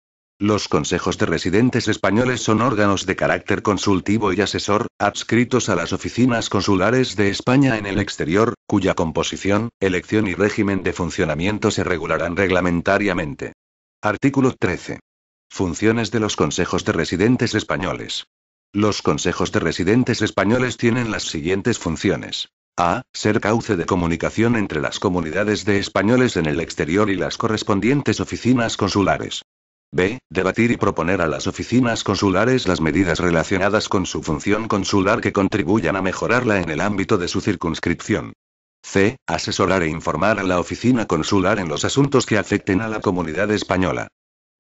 Los consejos de residentes españoles son órganos de carácter consultivo y asesor, adscritos a las oficinas consulares de España en el exterior, cuya composición, elección y régimen de funcionamiento se regularán reglamentariamente. Artículo 13. Funciones de los consejos de residentes españoles. Los consejos de residentes españoles tienen las siguientes funciones. A. Ser cauce de comunicación entre las comunidades de españoles en el exterior y las correspondientes oficinas consulares. B. Debatir y proponer a las oficinas consulares las medidas relacionadas con su función consular que contribuyan a mejorarla en el ámbito de su circunscripción. C. Asesorar e informar a la oficina consular en los asuntos que afecten a la comunidad española.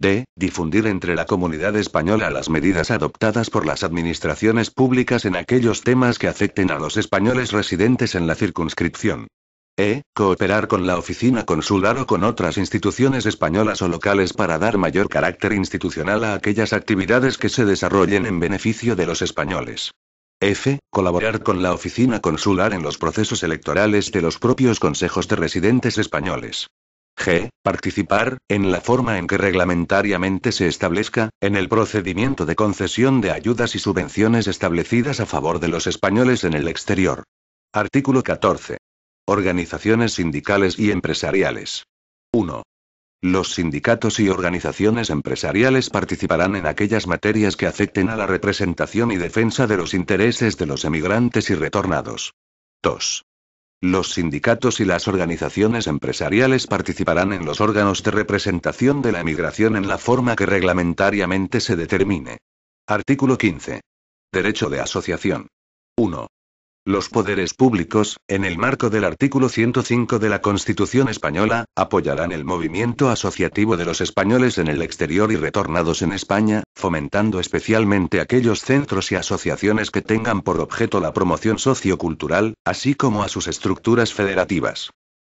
D. Difundir entre la comunidad española las medidas adoptadas por las administraciones públicas en aquellos temas que afecten a los españoles residentes en la circunscripción. E. Cooperar con la oficina consular o con otras instituciones españolas o locales para dar mayor carácter institucional a aquellas actividades que se desarrollen en beneficio de los españoles. F. Colaborar con la oficina consular en los procesos electorales de los propios consejos de residentes españoles. G. Participar, en la forma en que reglamentariamente se establezca, en el procedimiento de concesión de ayudas y subvenciones establecidas a favor de los españoles en el exterior. Artículo 14. Organizaciones sindicales y empresariales. 1. Los sindicatos y organizaciones empresariales participarán en aquellas materias que afecten a la representación y defensa de los intereses de los emigrantes y retornados. 2. Los sindicatos y las organizaciones empresariales participarán en los órganos de representación de la emigración en la forma que reglamentariamente se determine. Artículo 15. Derecho de asociación. 1. Los poderes públicos, en el marco del artículo 105 de la Constitución española, apoyarán el movimiento asociativo de los españoles en el exterior y retornados en España, fomentando especialmente aquellos centros y asociaciones que tengan por objeto la promoción sociocultural, así como a sus estructuras federativas.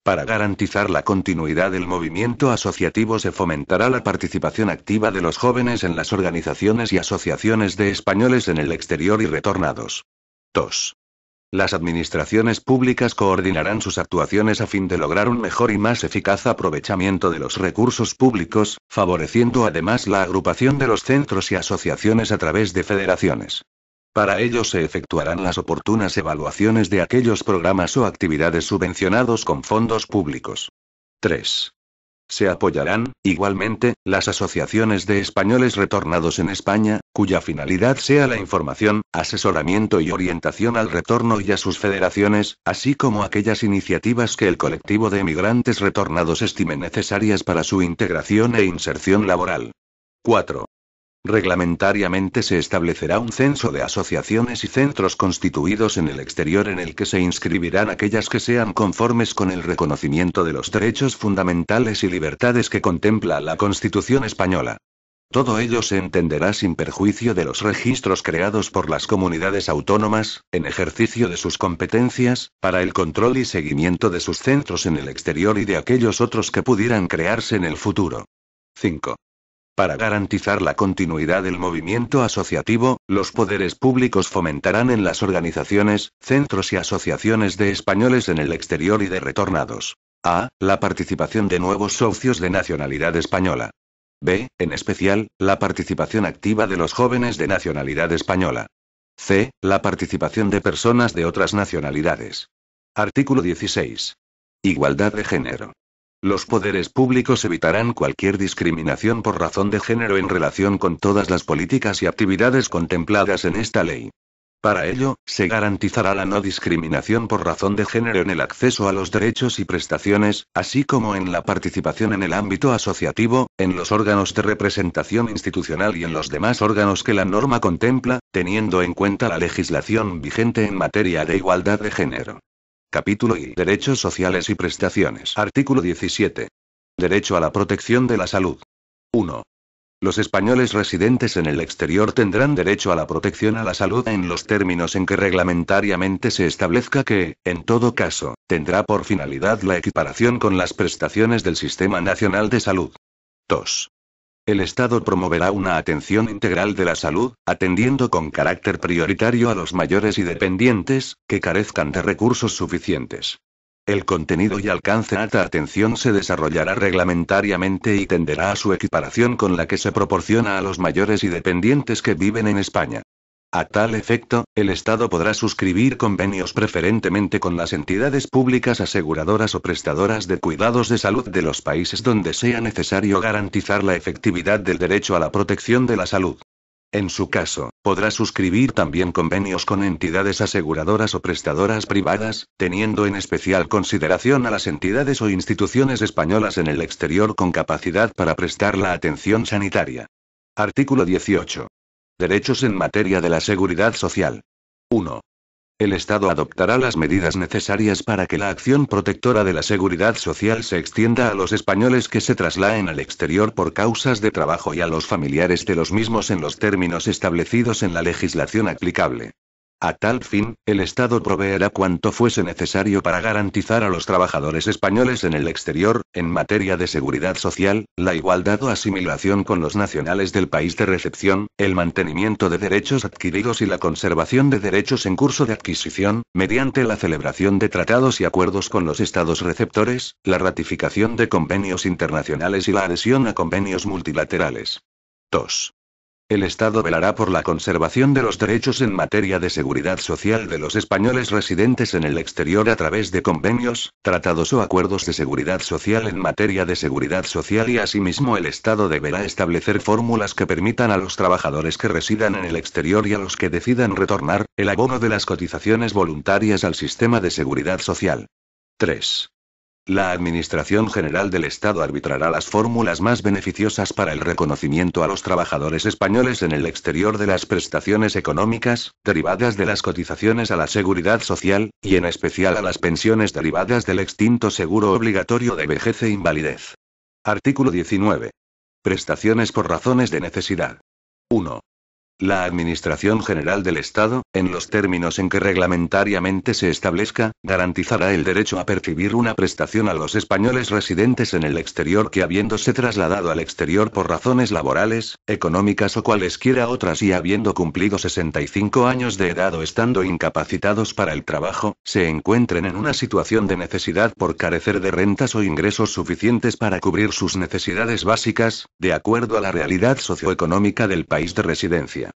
Para garantizar la continuidad del movimiento asociativo se fomentará la participación activa de los jóvenes en las organizaciones y asociaciones de españoles en el exterior y retornados. 2. Las administraciones públicas coordinarán sus actuaciones a fin de lograr un mejor y más eficaz aprovechamiento de los recursos públicos, favoreciendo además la agrupación de los centros y asociaciones a través de federaciones. Para ello se efectuarán las oportunas evaluaciones de aquellos programas o actividades subvencionados con fondos públicos. 3. Se apoyarán, igualmente, las asociaciones de españoles retornados en España, cuya finalidad sea la información, asesoramiento y orientación al retorno y a sus federaciones, así como aquellas iniciativas que el colectivo de emigrantes retornados estime necesarias para su integración e inserción laboral. 4. Reglamentariamente se establecerá un censo de asociaciones y centros constituidos en el exterior en el que se inscribirán aquellas que sean conformes con el reconocimiento de los derechos fundamentales y libertades que contempla la Constitución española. Todo ello se entenderá sin perjuicio de los registros creados por las comunidades autónomas, en ejercicio de sus competencias, para el control y seguimiento de sus centros en el exterior y de aquellos otros que pudieran crearse en el futuro. 5. Para garantizar la continuidad del movimiento asociativo, los poderes públicos fomentarán en las organizaciones, centros y asociaciones de españoles en el exterior y de retornados. A. La participación de nuevos socios de nacionalidad española. B. En especial, la participación activa de los jóvenes de nacionalidad española. C. La participación de personas de otras nacionalidades. Artículo 16. Igualdad de género. Los poderes públicos evitarán cualquier discriminación por razón de género en relación con todas las políticas y actividades contempladas en esta ley. Para ello, se garantizará la no discriminación por razón de género en el acceso a los derechos y prestaciones, así como en la participación en el ámbito asociativo, en los órganos de representación institucional y en los demás órganos que la norma contempla, teniendo en cuenta la legislación vigente en materia de igualdad de género. Capítulo I. Derechos sociales y prestaciones. Artículo 17. Derecho a la protección de la salud. 1. Los españoles residentes en el exterior tendrán derecho a la protección a la salud en los términos en que reglamentariamente se establezca que, en todo caso, tendrá por finalidad la equiparación con las prestaciones del Sistema Nacional de Salud. 2. El Estado promoverá una atención integral de la salud, atendiendo con carácter prioritario a los mayores y dependientes, que carezcan de recursos suficientes. El contenido y alcance de esta atención se desarrollará reglamentariamente y tenderá a su equiparación con la que se proporciona a los mayores y dependientes que viven en España. A tal efecto, el Estado podrá suscribir convenios preferentemente con las entidades públicas aseguradoras o prestadoras de cuidados de salud de los países donde sea necesario garantizar la efectividad del derecho a la protección de la salud. En su caso, podrá suscribir también convenios con entidades aseguradoras o prestadoras privadas, teniendo en especial consideración a las entidades o instituciones españolas en el exterior con capacidad para prestar la atención sanitaria. Artículo 18. Derechos en materia de la seguridad social. 1. El Estado adoptará las medidas necesarias para que la acción protectora de la seguridad social se extienda a los españoles que se trasladen al exterior por causas de trabajo y a los familiares de los mismos en los términos establecidos en la legislación aplicable. A tal fin, el Estado proveerá cuanto fuese necesario para garantizar a los trabajadores españoles en el exterior, en materia de seguridad social, la igualdad o asimilación con los nacionales del país de recepción, el mantenimiento de derechos adquiridos y la conservación de derechos en curso de adquisición, mediante la celebración de tratados y acuerdos con los estados receptores, la ratificación de convenios internacionales y la adhesión a convenios multilaterales. 2. El Estado velará por la conservación de los derechos en materia de seguridad social de los españoles residentes en el exterior a través de convenios, tratados o acuerdos de seguridad social en materia de seguridad social y asimismo el Estado deberá establecer fórmulas que permitan a los trabajadores que residan en el exterior y a los que decidan retornar, el abono de las cotizaciones voluntarias al sistema de seguridad social. 3. La Administración General del Estado arbitrará las fórmulas más beneficiosas para el reconocimiento a los trabajadores españoles en el exterior de las prestaciones económicas, derivadas de las cotizaciones a la seguridad social, y en especial a las pensiones derivadas del extinto seguro obligatorio de vejez e invalidez. Artículo 19. Prestaciones por razones de necesidad. 1. La Administración General del Estado, en los términos en que reglamentariamente se establezca, garantizará el derecho a percibir una prestación a los españoles residentes en el exterior que habiéndose trasladado al exterior por razones laborales, económicas o cualesquiera otras y habiendo cumplido 65 años de edad o estando incapacitados para el trabajo, se encuentren en una situación de necesidad por carecer de rentas o ingresos suficientes para cubrir sus necesidades básicas, de acuerdo a la realidad socioeconómica del país de residencia.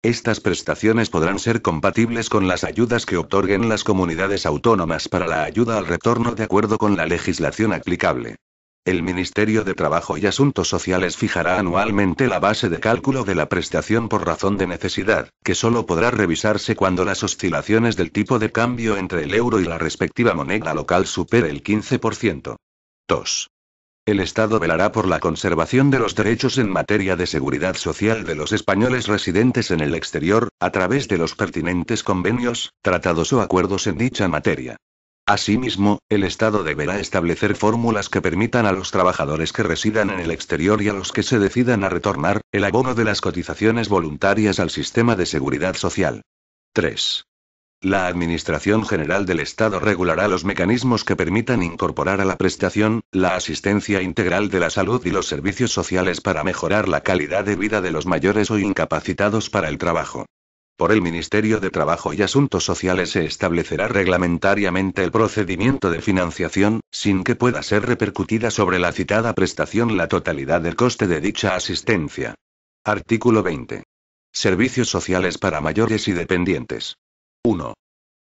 Estas prestaciones podrán ser compatibles con las ayudas que otorguen las comunidades autónomas para la ayuda al retorno de acuerdo con la legislación aplicable. El Ministerio de Trabajo y Asuntos Sociales fijará anualmente la base de cálculo de la prestación por razón de necesidad, que solo podrá revisarse cuando las oscilaciones del tipo de cambio entre el euro y la respectiva moneda local supere el 15%. 2. El Estado velará por la conservación de los derechos en materia de seguridad social de los españoles residentes en el exterior, a través de los pertinentes convenios, tratados o acuerdos en dicha materia. Asimismo, el Estado deberá establecer fórmulas que permitan a los trabajadores que residan en el exterior y a los que se decidan a retornar, el abono de las cotizaciones voluntarias al sistema de seguridad social. 3. La Administración General del Estado regulará los mecanismos que permitan incorporar a la prestación, la asistencia integral de la salud y los servicios sociales para mejorar la calidad de vida de los mayores o incapacitados para el trabajo. Por el Ministerio de Trabajo y Asuntos Sociales se establecerá reglamentariamente el procedimiento de financiación, sin que pueda ser repercutida sobre la citada prestación la totalidad del coste de dicha asistencia. Artículo 20. Servicios sociales para mayores y dependientes. 1.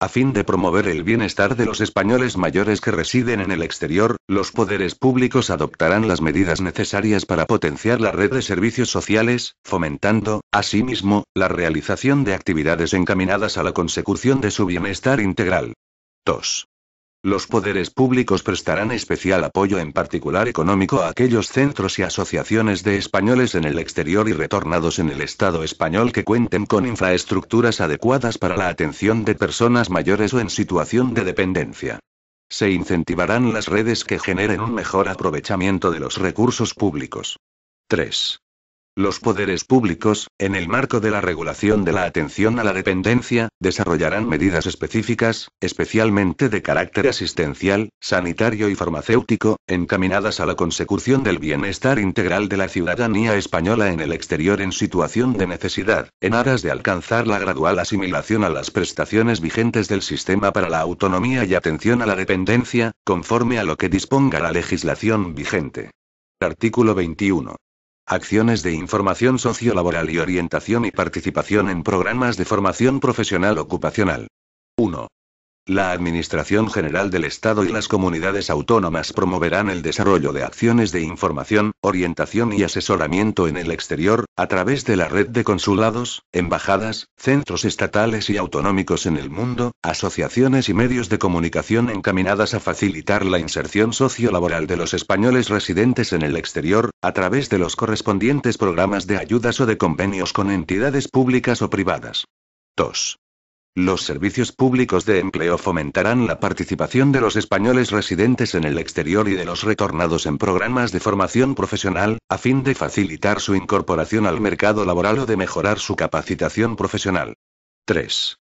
A fin de promover el bienestar de los españoles mayores que residen en el exterior, los poderes públicos adoptarán las medidas necesarias para potenciar la red de servicios sociales, fomentando, asimismo, la realización de actividades encaminadas a la consecución de su bienestar integral. 2. Los poderes públicos prestarán especial apoyo, en particular económico, a aquellos centros y asociaciones de españoles en el exterior y retornados en el Estado español que cuenten con infraestructuras adecuadas para la atención de personas mayores o en situación de dependencia. Se incentivarán las redes que generen un mejor aprovechamiento de los recursos públicos. 3. Los poderes públicos, en el marco de la regulación de la atención a la dependencia, desarrollarán medidas específicas, especialmente de carácter asistencial, sanitario y farmacéutico, encaminadas a la consecución del bienestar integral de la ciudadanía española en el exterior en situación de necesidad, en aras de alcanzar la gradual asimilación a las prestaciones vigentes del sistema para la autonomía y atención a la dependencia, conforme a lo que disponga la legislación vigente. Artículo 21. Acciones de información sociolaboral y orientación y participación en programas de formación profesional ocupacional. 1. La Administración General del Estado y las comunidades autónomas promoverán el desarrollo de acciones de información, orientación y asesoramiento en el exterior, a través de la red de consulados, embajadas, centros estatales y autonómicos en el mundo, asociaciones y medios de comunicación encaminadas a facilitar la inserción sociolaboral de los españoles residentes en el exterior, a través de los correspondientes programas de ayudas o de convenios con entidades públicas o privadas. 2. Los servicios públicos de empleo fomentarán la participación de los españoles residentes en el exterior y de los retornados en programas de formación profesional, a fin de facilitar su incorporación al mercado laboral o de mejorar su capacitación profesional. 3.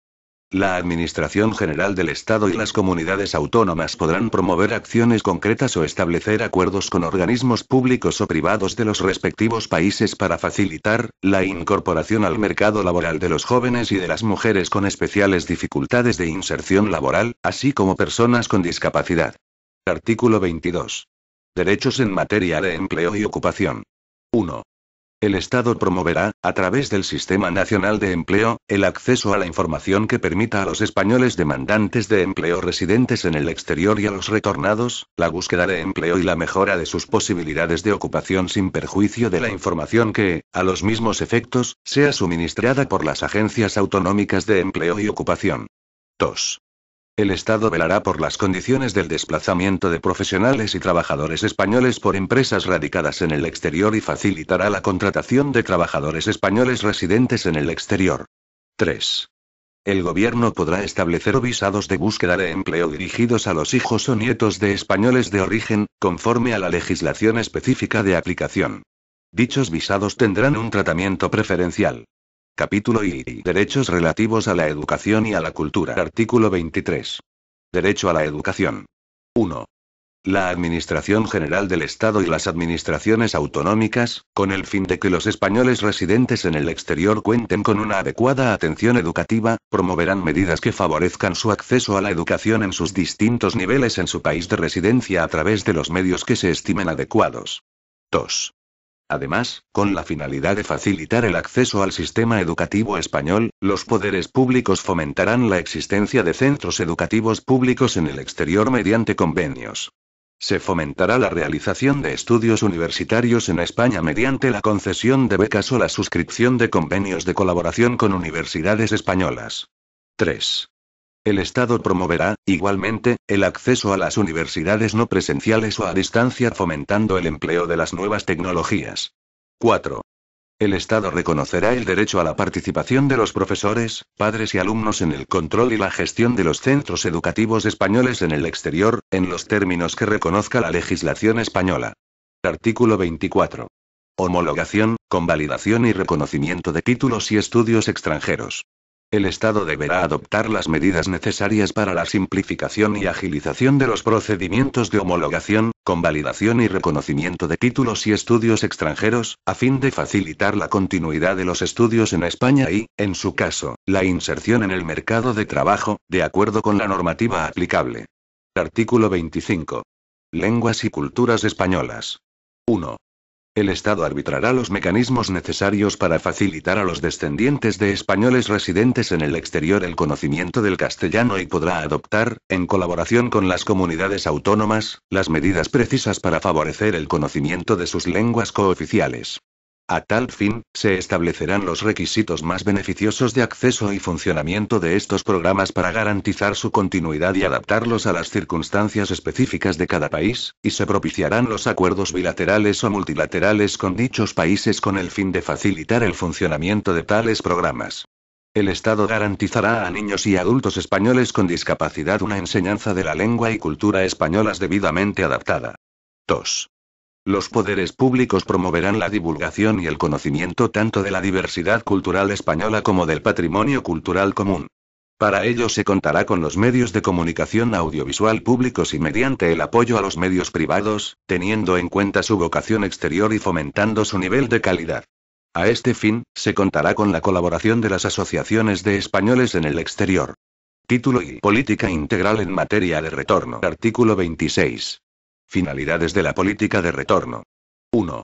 La Administración General del Estado y las comunidades autónomas podrán promover acciones concretas o establecer acuerdos con organismos públicos o privados de los respectivos países para facilitar la incorporación al mercado laboral de los jóvenes y de las mujeres con especiales dificultades de inserción laboral, así como personas con discapacidad. Artículo 22. Derechos en materia de empleo y ocupación. 1. El Estado promoverá, a través del Sistema Nacional de Empleo, el acceso a la información que permita a los españoles demandantes de empleo residentes en el exterior y a los retornados, la búsqueda de empleo y la mejora de sus posibilidades de ocupación sin perjuicio de la información que, a los mismos efectos, sea suministrada por las agencias autonómicas de empleo y ocupación. 2. El Estado velará por las condiciones del desplazamiento de profesionales y trabajadores españoles por empresas radicadas en el exterior y facilitará la contratación de trabajadores españoles residentes en el exterior. 3. El Gobierno podrá establecer visados de búsqueda de empleo dirigidos a los hijos o nietos de españoles de origen, conforme a la legislación específica de aplicación. Dichos visados tendrán un tratamiento preferencial. Capítulo I. Derechos relativos a la educación y a la cultura. Artículo 23. Derecho a la educación. 1. La Administración General del Estado y las administraciones autonómicas, con el fin de que los españoles residentes en el exterior cuenten con una adecuada atención educativa, promoverán medidas que favorezcan su acceso a la educación en sus distintos niveles en su país de residencia a través de los medios que se estimen adecuados. 2. Además, con la finalidad de facilitar el acceso al sistema educativo español, los poderes públicos fomentarán la existencia de centros educativos públicos en el exterior mediante convenios. Se fomentará la realización de estudios universitarios en España mediante la concesión de becas o la suscripción de convenios de colaboración con universidades españolas. 3. El Estado promoverá, igualmente, el acceso a las universidades no presenciales o a distancia fomentando el empleo de las nuevas tecnologías. 4. El Estado reconocerá el derecho a la participación de los profesores, padres y alumnos en el control y la gestión de los centros educativos españoles en el exterior, en los términos que reconozca la legislación española. Artículo 24. Homologación, convalidación y reconocimiento de títulos y estudios extranjeros. El Estado deberá adoptar las medidas necesarias para la simplificación y agilización de los procedimientos de homologación, convalidación y reconocimiento de títulos y estudios extranjeros, a fin de facilitar la continuidad de los estudios en España y, en su caso, la inserción en el mercado de trabajo, de acuerdo con la normativa aplicable. Artículo 25. Lenguas y culturas españolas. 1. El Estado arbitrará los mecanismos necesarios para facilitar a los descendientes de españoles residentes en el exterior el conocimiento del castellano y podrá adoptar, en colaboración con las comunidades autónomas, las medidas precisas para favorecer el conocimiento de sus lenguas cooficiales. A tal fin, se establecerán los requisitos más beneficiosos de acceso y funcionamiento de estos programas para garantizar su continuidad y adaptarlos a las circunstancias específicas de cada país, y se propiciarán los acuerdos bilaterales o multilaterales con dichos países con el fin de facilitar el funcionamiento de tales programas. El Estado garantizará a niños y adultos españoles con discapacidad una enseñanza de la lengua y cultura españolas debidamente adaptada. 2. Los poderes públicos promoverán la divulgación y el conocimiento tanto de la diversidad cultural española como del patrimonio cultural común. Para ello se contará con los medios de comunicación audiovisual públicos y mediante el apoyo a los medios privados, teniendo en cuenta su vocación exterior y fomentando su nivel de calidad. A este fin, se contará con la colaboración de las asociaciones de españoles en el exterior. Título y política integral en materia de retorno. Artículo 26. Finalidades de la política de retorno. 1.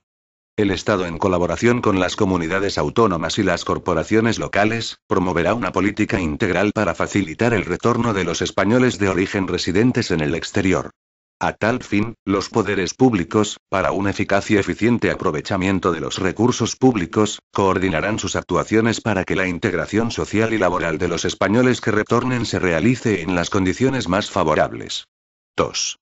El Estado, en colaboración con las comunidades autónomas y las corporaciones locales, promoverá una política integral para facilitar el retorno de los españoles de origen residentes en el exterior. A tal fin, los poderes públicos, para un eficaz y eficiente aprovechamiento de los recursos públicos, coordinarán sus actuaciones para que la integración social y laboral de los españoles que retornen se realice en las condiciones más favorables. 2.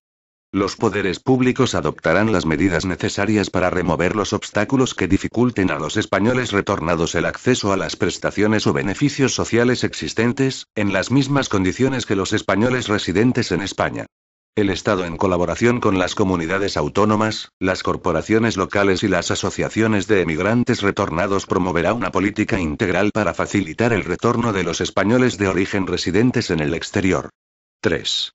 Los poderes públicos adoptarán las medidas necesarias para remover los obstáculos que dificulten a los españoles retornados el acceso a las prestaciones o beneficios sociales existentes, en las mismas condiciones que los españoles residentes en España. El Estado, en colaboración con las comunidades autónomas, las corporaciones locales y las asociaciones de emigrantes retornados, promoverá una política integral para facilitar el retorno de los españoles de origen residentes en el exterior. 3.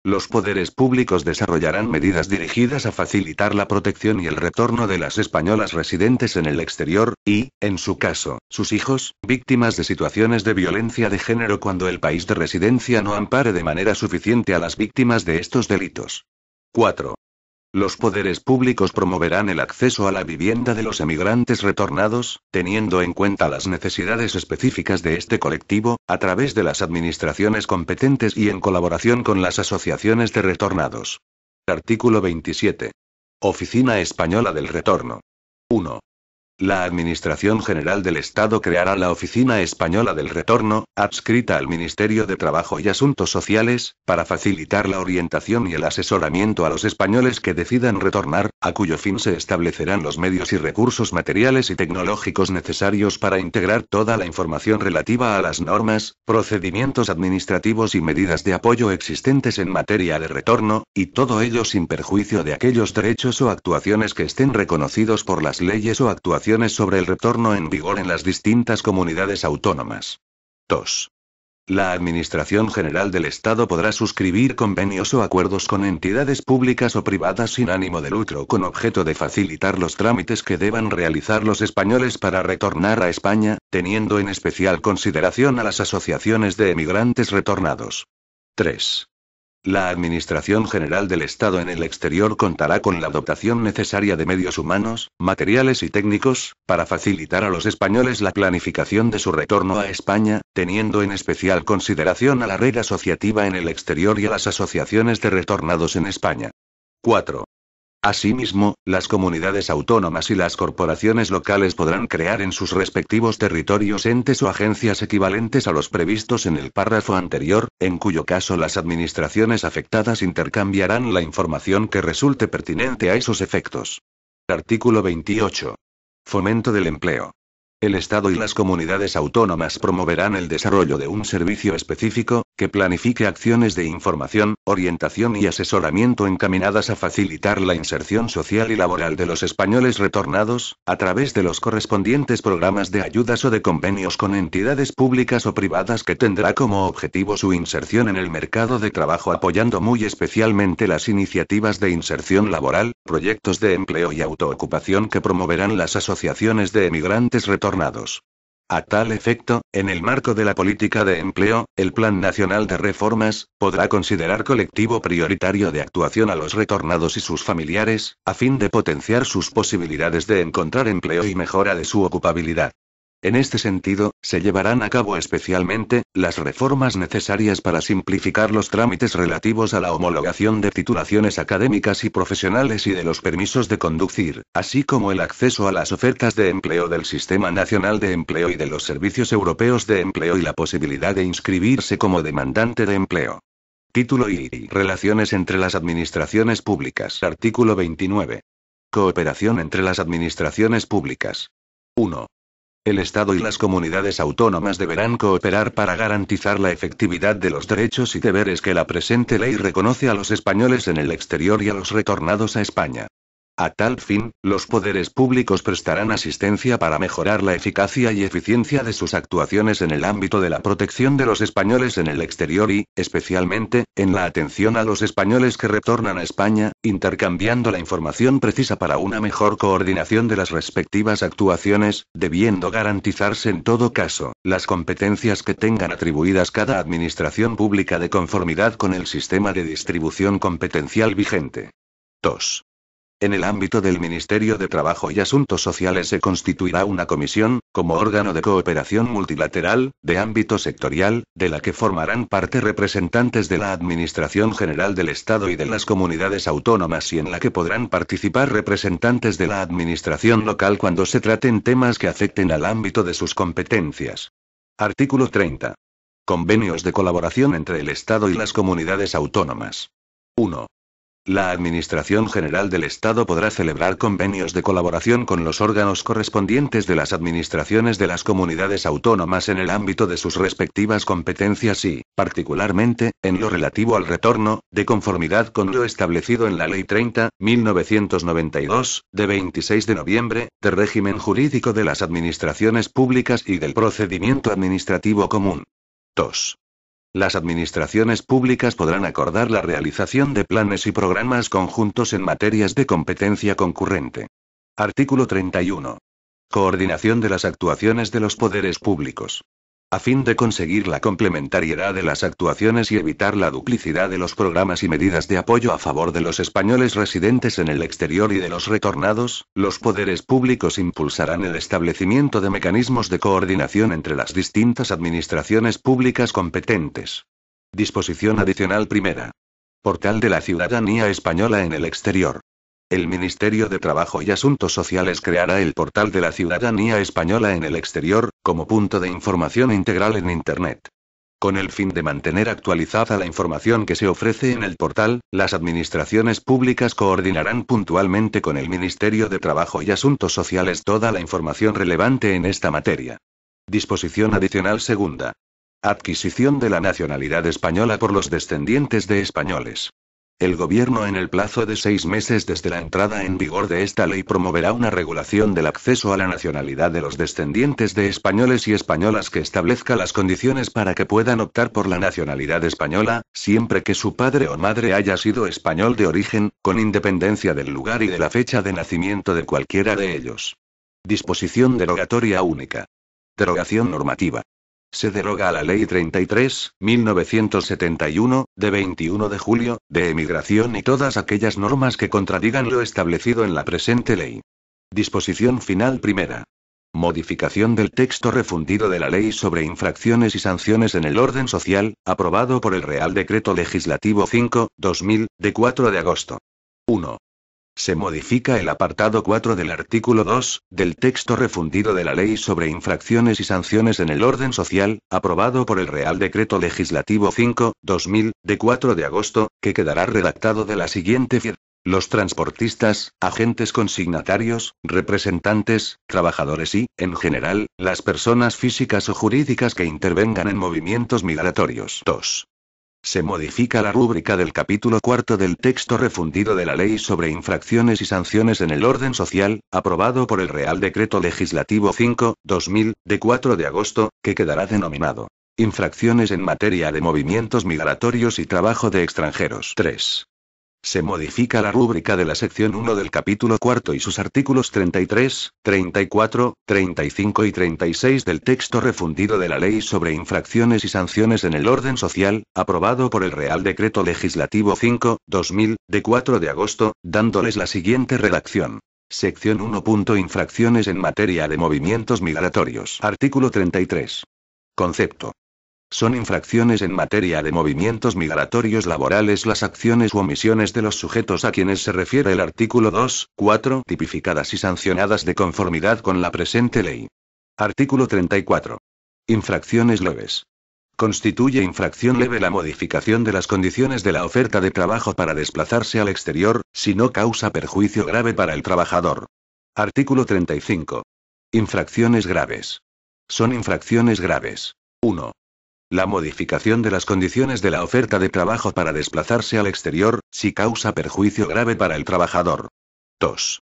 Los poderes públicos desarrollarán medidas dirigidas a facilitar la protección y el retorno de las españolas residentes en el exterior, y, en su caso, sus hijos, víctimas de situaciones de violencia de género cuando el país de residencia no ampare de manera suficiente a las víctimas de estos delitos. 4. Los poderes públicos promoverán el acceso a la vivienda de los emigrantes retornados, teniendo en cuenta las necesidades específicas de este colectivo, a través de las administraciones competentes y en colaboración con las asociaciones de retornados. Artículo 27. Oficina Española del Retorno. 1. La Administración General del Estado creará la Oficina Española del Retorno, adscrita al Ministerio de Trabajo y Asuntos Sociales, para facilitar la orientación y el asesoramiento a los españoles que decidan retornar, a cuyo fin se establecerán los medios y recursos materiales y tecnológicos necesarios para integrar toda la información relativa a las normas, procedimientos administrativos y medidas de apoyo existentes en materia de retorno, y todo ello sin perjuicio de aquellos derechos o actuaciones que estén reconocidos por las leyes o actuaciones sobre el retorno en vigor en las distintas comunidades autónomas. 2. La Administración General del Estado podrá suscribir convenios o acuerdos con entidades públicas o privadas sin ánimo de lucro con objeto de facilitar los trámites que deban realizar los españoles para retornar a España, teniendo en especial consideración a las asociaciones de emigrantes retornados. 3. La Administración General del Estado en el exterior contará con la dotación necesaria de medios humanos, materiales y técnicos, para facilitar a los españoles la planificación de su retorno a España, teniendo en especial consideración a la red asociativa en el exterior y a las asociaciones de retornados en España. 4. Asimismo, las comunidades autónomas y las corporaciones locales podrán crear en sus respectivos territorios entes o agencias equivalentes a los previstos en el párrafo anterior, en cuyo caso las administraciones afectadas intercambiarán la información que resulte pertinente a esos efectos. Artículo 28. Fomento del empleo. El Estado y las comunidades autónomas promoverán el desarrollo de un servicio específico, que planifique acciones de información, orientación y asesoramiento encaminadas a facilitar la inserción social y laboral de los españoles retornados, a través de los correspondientes programas de ayudas o de convenios con entidades públicas o privadas que tendrá como objetivo su inserción en el mercado de trabajo, apoyando muy especialmente las iniciativas de inserción laboral, proyectos de empleo y autoocupación que promoverán las asociaciones de emigrantes retornados. A tal efecto, en el marco de la política de empleo, el Plan Nacional de Reformas podrá considerar colectivo prioritario de actuación a los retornados y sus familiares, a fin de potenciar sus posibilidades de encontrar empleo y mejora de su ocupabilidad. En este sentido, se llevarán a cabo especialmente las reformas necesarias para simplificar los trámites relativos a la homologación de titulaciones académicas y profesionales y de los permisos de conducir, así como el acceso a las ofertas de empleo del Sistema Nacional de Empleo y de los Servicios Europeos de Empleo y la posibilidad de inscribirse como demandante de empleo. Título y Relaciones entre las administraciones públicas. Artículo 29. Cooperación entre las administraciones públicas. 1. El Estado y las comunidades autónomas deberán cooperar para garantizar la efectividad de los derechos y deberes que la presente ley reconoce a los españoles en el exterior y a los retornados a España. A tal fin, los poderes públicos prestarán asistencia para mejorar la eficacia y eficiencia de sus actuaciones en el ámbito de la protección de los españoles en el exterior y, especialmente, en la atención a los españoles que retornan a España, intercambiando la información precisa para una mejor coordinación de las respectivas actuaciones, debiendo garantizarse en todo caso, las competencias que tengan atribuidas cada administración pública de conformidad con el sistema de distribución competencial vigente. 2. En el ámbito del Ministerio de Trabajo y Asuntos Sociales se constituirá una comisión, como órgano de cooperación multilateral, de ámbito sectorial, de la que formarán parte representantes de la Administración General del Estado y de las comunidades autónomas y en la que podrán participar representantes de la Administración local cuando se traten temas que afecten al ámbito de sus competencias. Artículo 30. Convenios de colaboración entre el Estado y las comunidades autónomas. 1. La Administración General del Estado podrá celebrar convenios de colaboración con los órganos correspondientes de las administraciones de las comunidades autónomas en el ámbito de sus respectivas competencias y, particularmente, en lo relativo al retorno, de conformidad con lo establecido en la Ley 30/1992, de 26 de noviembre, de régimen jurídico de las administraciones públicas y del procedimiento administrativo común. 2. Las administraciones públicas podrán acordar la realización de planes y programas conjuntos en materias de competencia concurrente. Artículo 31. Coordinación de las actuaciones de los poderes públicos. A fin de conseguir la complementariedad de las actuaciones y evitar la duplicidad de los programas y medidas de apoyo a favor de los españoles residentes en el exterior y de los retornados, los poderes públicos impulsarán el establecimiento de mecanismos de coordinación entre las distintas administraciones públicas competentes. Disposición adicional primera. Portal de la ciudadanía española en el exterior. El Ministerio de Trabajo y Asuntos Sociales creará el Portal de la Ciudadanía Española en el Exterior, como punto de información integral en Internet. Con el fin de mantener actualizada la información que se ofrece en el portal, las administraciones públicas coordinarán puntualmente con el Ministerio de Trabajo y Asuntos Sociales toda la información relevante en esta materia. Disposición adicional segunda. Adquisición de la nacionalidad española por los descendientes de españoles. El Gobierno en el plazo de 6 meses desde la entrada en vigor de esta ley promoverá una regulación del acceso a la nacionalidad de los descendientes de españoles y españolas que establezca las condiciones para que puedan optar por la nacionalidad española, siempre que su padre o madre haya sido español de origen, con independencia del lugar y de la fecha de nacimiento de cualquiera de ellos. Disposición derogatoria única. Derogación normativa. Se deroga la Ley 33/1971, de 21 de julio, de emigración y todas aquellas normas que contradigan lo establecido en la presente ley. Disposición final primera. Modificación del texto refundido de la Ley sobre infracciones y sanciones en el orden social, aprobado por el Real Decreto Legislativo 5/2000, de 4 de agosto. 1. Se modifica el apartado 4 del artículo 2, del texto refundido de la Ley sobre infracciones y sanciones en el orden social, aprobado por el Real Decreto Legislativo 5/2000, de 4 de agosto, que quedará redactado de la siguiente forma. Los transportistas, agentes consignatarios, representantes, trabajadores y, en general, las personas físicas o jurídicas que intervengan en movimientos migratorios. 2. Se modifica la rúbrica del capítulo 4 del texto refundido de la Ley sobre infracciones y sanciones en el orden social, aprobado por el Real Decreto Legislativo 5/2000, de 4 de agosto, que quedará denominado Infracciones en materia de movimientos migratorios y trabajo de extranjeros. 3. Se modifica la rúbrica de la sección 1 del capítulo 4 y sus artículos 33, 34, 35 y 36 del texto refundido de la Ley sobre infracciones y sanciones en el orden social, aprobado por el Real Decreto Legislativo 5/2000, de 4 de agosto, dándoles la siguiente redacción. Sección 1. Infracciones en materia de movimientos migratorios. Artículo 33. Concepto. Son infracciones en materia de movimientos migratorios laborales las acciones u omisiones de los sujetos a quienes se refiere el artículo 2, 4, tipificadas y sancionadas de conformidad con la presente ley. Artículo 34. Infracciones leves. Constituye infracción leve la modificación de las condiciones de la oferta de trabajo para desplazarse al exterior, si no causa perjuicio grave para el trabajador. Artículo 35. Infracciones graves. Son infracciones graves. 1. La modificación de las condiciones de la oferta de trabajo para desplazarse al exterior, si causa perjuicio grave para el trabajador. 2.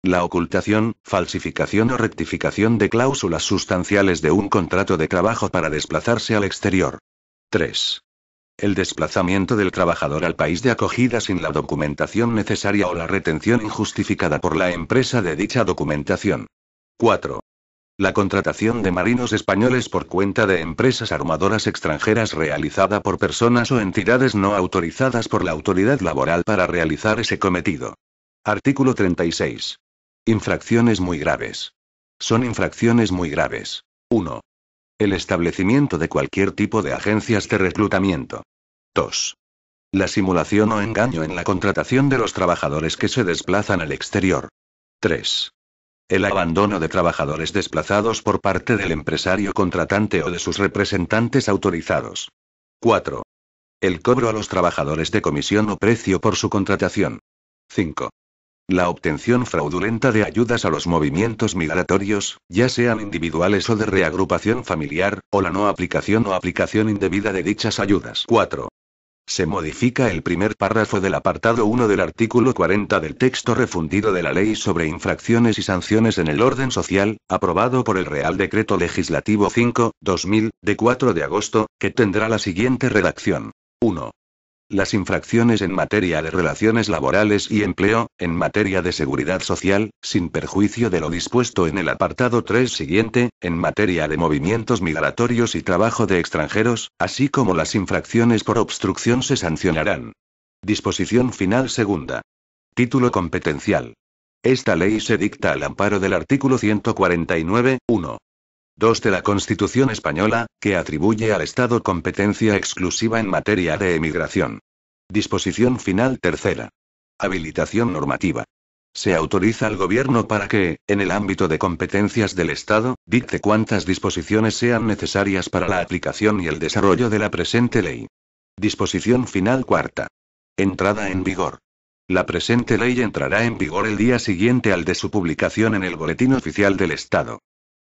La ocultación, falsificación o rectificación de cláusulas sustanciales de un contrato de trabajo para desplazarse al exterior. 3. El desplazamiento del trabajador al país de acogida sin la documentación necesaria o la retención injustificada por la empresa de dicha documentación. 4. La contratación de marinos españoles por cuenta de empresas armadoras extranjeras realizada por personas o entidades no autorizadas por la autoridad laboral para realizar ese cometido. Artículo 36. Infracciones muy graves. Son infracciones muy graves. 1. El establecimiento de cualquier tipo de agencias de reclutamiento. 2. La simulación o engaño en la contratación de los trabajadores que se desplazan al exterior. 3. El abandono de trabajadores desplazados por parte del empresario contratante o de sus representantes autorizados. 4. El cobro a los trabajadores de comisión o precio por su contratación. 5. La obtención fraudulenta de ayudas a los movimientos migratorios, ya sean individuales o de reagrupación familiar, o la no aplicación o aplicación indebida de dichas ayudas. 4. Se modifica el primer párrafo del apartado 1 del artículo 40 del texto refundido de la Ley sobre infracciones y sanciones en el orden social, aprobado por el Real Decreto Legislativo 5/2000, de 4 de agosto, que tendrá la siguiente redacción. 1. Las infracciones en materia de relaciones laborales y empleo, en materia de seguridad social, sin perjuicio de lo dispuesto en el apartado 3 siguiente, en materia de movimientos migratorios y trabajo de extranjeros, así como las infracciones por obstrucción se sancionarán. Disposición final segunda. Título competencial. Esta ley se dicta al amparo del artículo 149, 1. 2 de la Constitución Española, que atribuye al Estado competencia exclusiva en materia de emigración. Disposición final tercera. Habilitación normativa. Se autoriza al Gobierno para que, en el ámbito de competencias del Estado, dicte cuantas disposiciones sean necesarias para la aplicación y el desarrollo de la presente ley. Disposición final cuarta. Entrada en vigor. La presente ley entrará en vigor el día siguiente al de su publicación en el Boletín Oficial del Estado.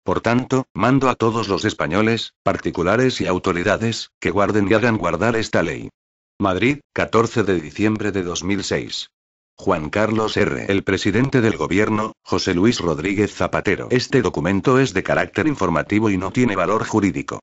Por tanto, mando a todos los españoles, particulares y autoridades, que guarden y hagan guardar esta ley. Madrid, 14 de diciembre de 2006. Juan Carlos R. El presidente del Gobierno, José Luis Rodríguez Zapatero. Este documento es de carácter informativo y no tiene valor jurídico.